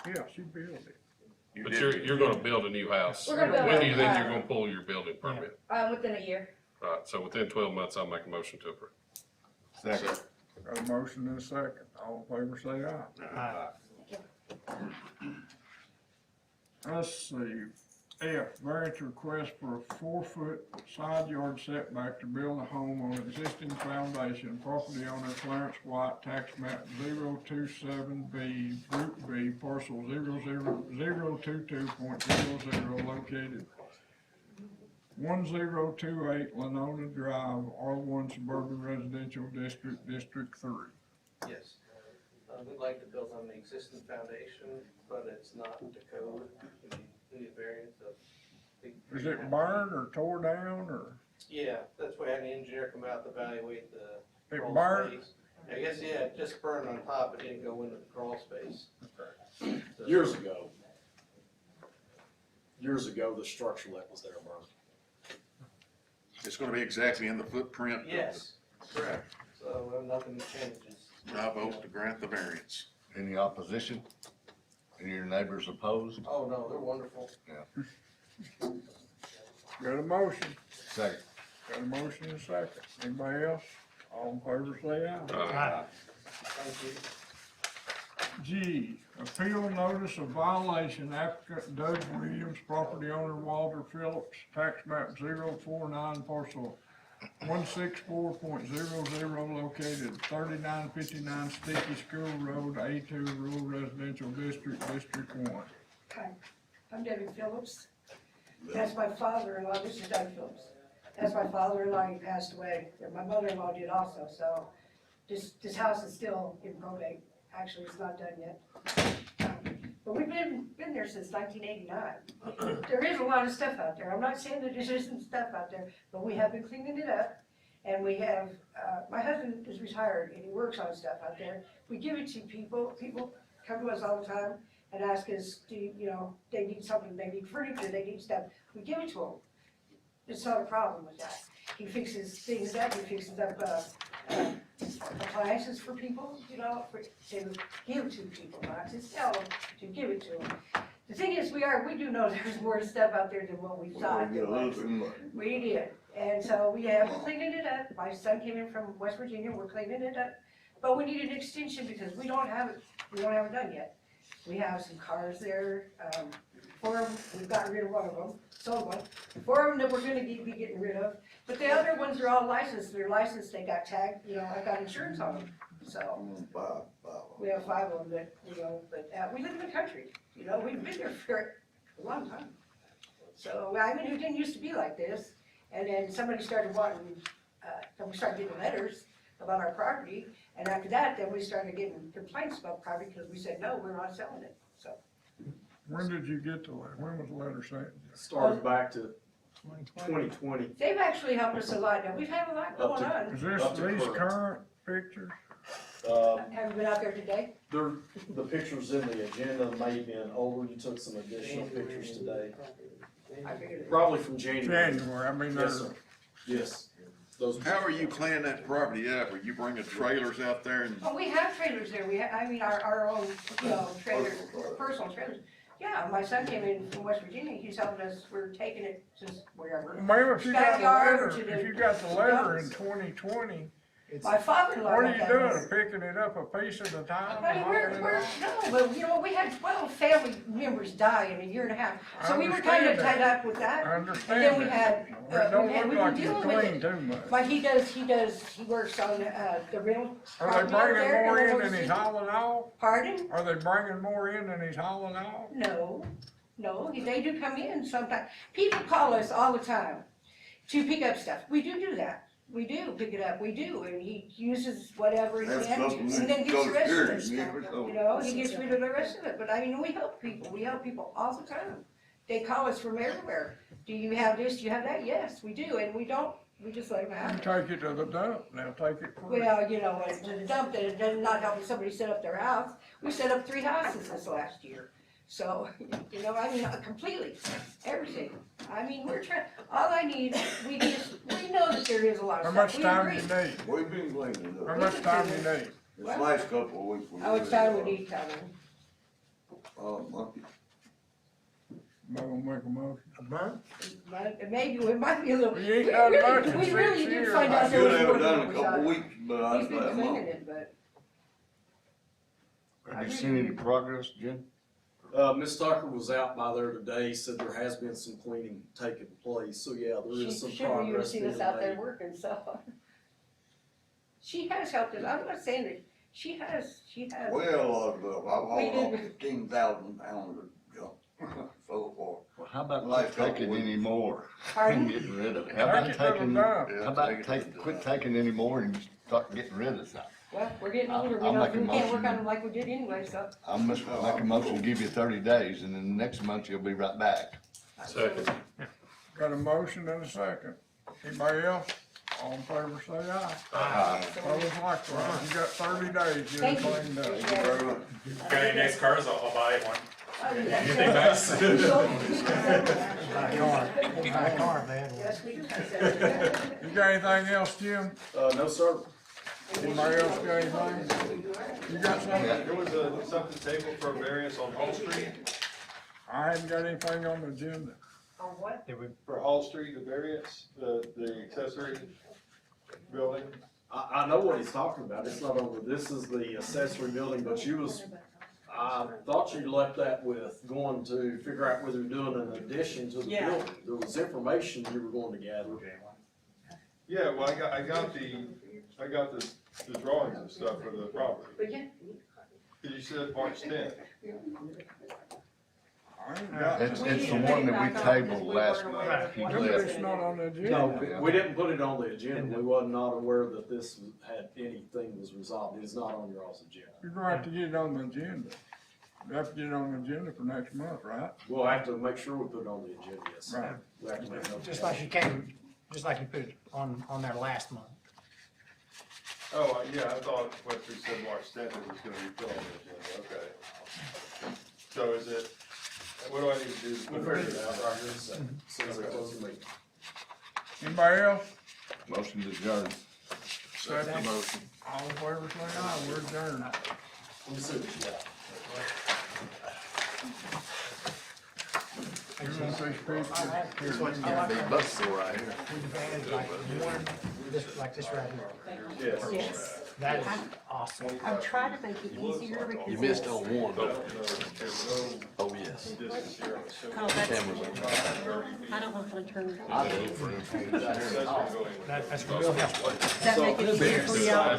Yes, you built it. You But did- you're gonna build a new house. We're gonna build When do a- you think you're gonna pull your building permit? Within a year. Alright, so within 12 months, I'll make a motion to approve. Second. Got a motion and a second. All in favor say aye. Aye. Let's see, F, variance request for a 4-foot side yard setback to build a home on existing foundation. Property owner Clarence White, tax map 027B, Group B, parcel 00022.00, located 1028 Lenona Drive, R1 Suburban Residential District, District 3. Yes. We'd like to build on the existing foundation, but it's not to code. We need a variance of. Is it burned or tore down or? Yeah, that's why I had an engineer come out to evaluate the It crawl burned? space. I guess, yeah, it just burned on top, it didn't go into the crawl space. So- Years ago, the structure that was there burned. It's gonna be exactly in the footprint of the. Yes, correct. So nothing changes. I vote to grant the variance. Any opposition? Any of your neighbors opposed? Oh, no, they're wonderful. Got a motion? Second. Got a motion and a second. Anybody else? All in favor say aye. Aye. Thank you. G, appeal notice of violation, applicant Doug Williams, property owner Walter Phillips, tax map 049, parcel 164.00, located 3959 Sticky School Road, A2 Rural Residential District, District 1. Hi, I'm Debbie Phillips. That's my father-in-law, this is Doug Phillips. That's my father-in-law, he passed away. My mother-in-law did also, so this house is still in probate. Actually, it's not done yet. But we've been there since 1989. There is a lot of stuff out there. I'm not saying that there isn't stuff out there, but we have been cleaning it up. And we have, my husband is retired and he works on stuff out there. We give it to people. People come to us all the time and ask us, they need something, they need furniture, they need stuff. We give it to them. It's not a problem with that. He fixes things up, he fixes up appliances for people, you know, to give to people, not to sell, to give it to them. The thing is, we do know there's more stuff out there than what we thought there was. We did, and so we have cleaning it up. My son came in from West Virginia, we're cleaning it up. But we need an extension because we don't have it done yet. We have some cars there, 4 of them, we've gotten rid of 1 of them, sold 1. 4 of them that we're gonna be getting rid of, but the other ones are all licensed, they're licensed, they got tagged, you know, I've got insurance on them, so. We have 5 of them that, you know, but, we live in the country, you know, we've been there for a long time. So, I mean, it didn't used to be like this, and then somebody started wanting, then we started getting letters about our property, and after that, then we started getting complaints about property, because we said, no, we're not selling it, so. When did you get the letter? When was the letter sent? Started back to 2020. They've actually helped us a lot now, we've had a lot going on. Is this these current pictures? Have you been out there today? The pictures in the agenda may have been older, you took some additional pictures today. I figured it. Probably from January. January, I mean, Yes, sir. Yes. How are you cleaning that property up? Are you bringing trailers out there and? Oh, we have trailers there, our own, you know, trailers, personal trailers. Yeah, my son came in from West Virginia, he's helping us, we're taking it just wherever. Ma'am, if you got the Backyard letter, to the- if you got the letter in 2020, My father-in-law. what are got you that doing? letter. Picking it up a piece at a time? Honey, no, but you know, we had 12 family members die in a year and a half, so we were kind of understand tied up with that. I And understand then we that. had, It don't we look like were you dealing with clean it. too much. But he works on, the real Are property they out bringing there, more and in we're than he's just- hauling out? Pardon? Are they bringing more in than he's hauling out? No, they do come in sometimes. People call us all the time to pick up stuff. We do that. We do pick it up, we do, and he uses whatever he That's can, something and then gets the rest of it. so- You know, he gets rid of the rest of it, but I mean, we help people all the time. They call us from everywhere. Do you have this, do you have that? Yes, we do, and we just let them You have it. take it to the dump, they'll take it free. Well, you know, to the dump, that it does not help somebody set up their house. We set up 3 houses this last year. So, you know, I mean, completely, everything. I mean, we know that there is a lot How of much stuff. We time agree. you need? We've been cleaning How up. much time you need? This last couple of weeks. How much time we need, Tyler? Monkey. I'm gonna make a motion. A month? Maybe, it might be a little. We ain't done much in We 6 really did years. find out I there should was have more done than a we couple thought. weeks, but I He's been let him cleaning off. it, but. Have you seen any progress, Jim? Ms. Tucker was out by there today, said there has been some cleaning taking place, so yeah, there is some She shouldn't even progress seen being us out there made. working, so. She has helped us, I'm not saying that, she has. Well, I've We hauled did- 15,000 pounds of junk so far. Well, how about Last quit couple taking weeks. any more Pardon? and getting rid of it? How Take about it to the taking, dump. Yeah, how about take it to quit the- taking any more and start getting rid of stuff? Well, we're getting I'll- older, we I'll know, make a we can't work motion. on them like we did anyway, so. I'm just gonna make a motion, to give you 30 days, and then the next month you'll be right back. Second. Got a motion and a second. Anybody else? All in favor, say aye. Aye. Opposed, likewise. You got 30 days, get it Thank you. cleaned up. Thank you very much. Got any nice cars, I'll buy one. Oh, Anything nice? Buy a car, man. Yes, we do have that. You got anything else, Jim? No, sir. Anybody else got anything? You got something? There was something tabled for a variance on Hall Street, I hadn't got anything on the agenda. On what? for Hall Street, the variance, the accessory building. I know what he's talking about, it's not over, this is the accessory building, but I thought you left that with going to figure out whether you're doing an addition to the Yeah. building. There was information you were going to gather. Yeah, well, I got the drawings and stuff for the property. But yeah. You said March 10th. I ain't got It's it. the one that we tabled last week. He Maybe left. it's not on the agenda. No, we didn't put it on the agenda, we was not aware that this had anything was resolved, it's not on your all's agenda. You're gonna have to get it on the agenda. You have to get it on the agenda for next month, right? We'll have to make sure we put it on the agenda, yes. Right. We have to make note of Just that. like you came, just like you put it on there last month. Oh, yeah, I thought what you said March 10th, it was gonna be put on the agenda, okay. So is it, what do I need to do? to We'll put figure it it out right here in a second, as soon as I close the meeting. Anybody else? Motion to adjourn. That's the motion. All in favor, say aye, we're adjourned. Let me see what you got. You want this picture? This one's gonna be busted right here. We've had like one, like this right here. Yes. That is awesome. I'm trying to make it easier because. You missed on one. Oh, yes. Oh, that's. I don't know how to turn it on. I vote for him. That's real helpful. Does that make it easier for y'all?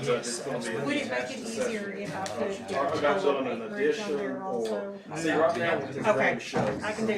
Would it make it easier if I put, I got you on an bridge on there addition also? See, right now, Okay, I can do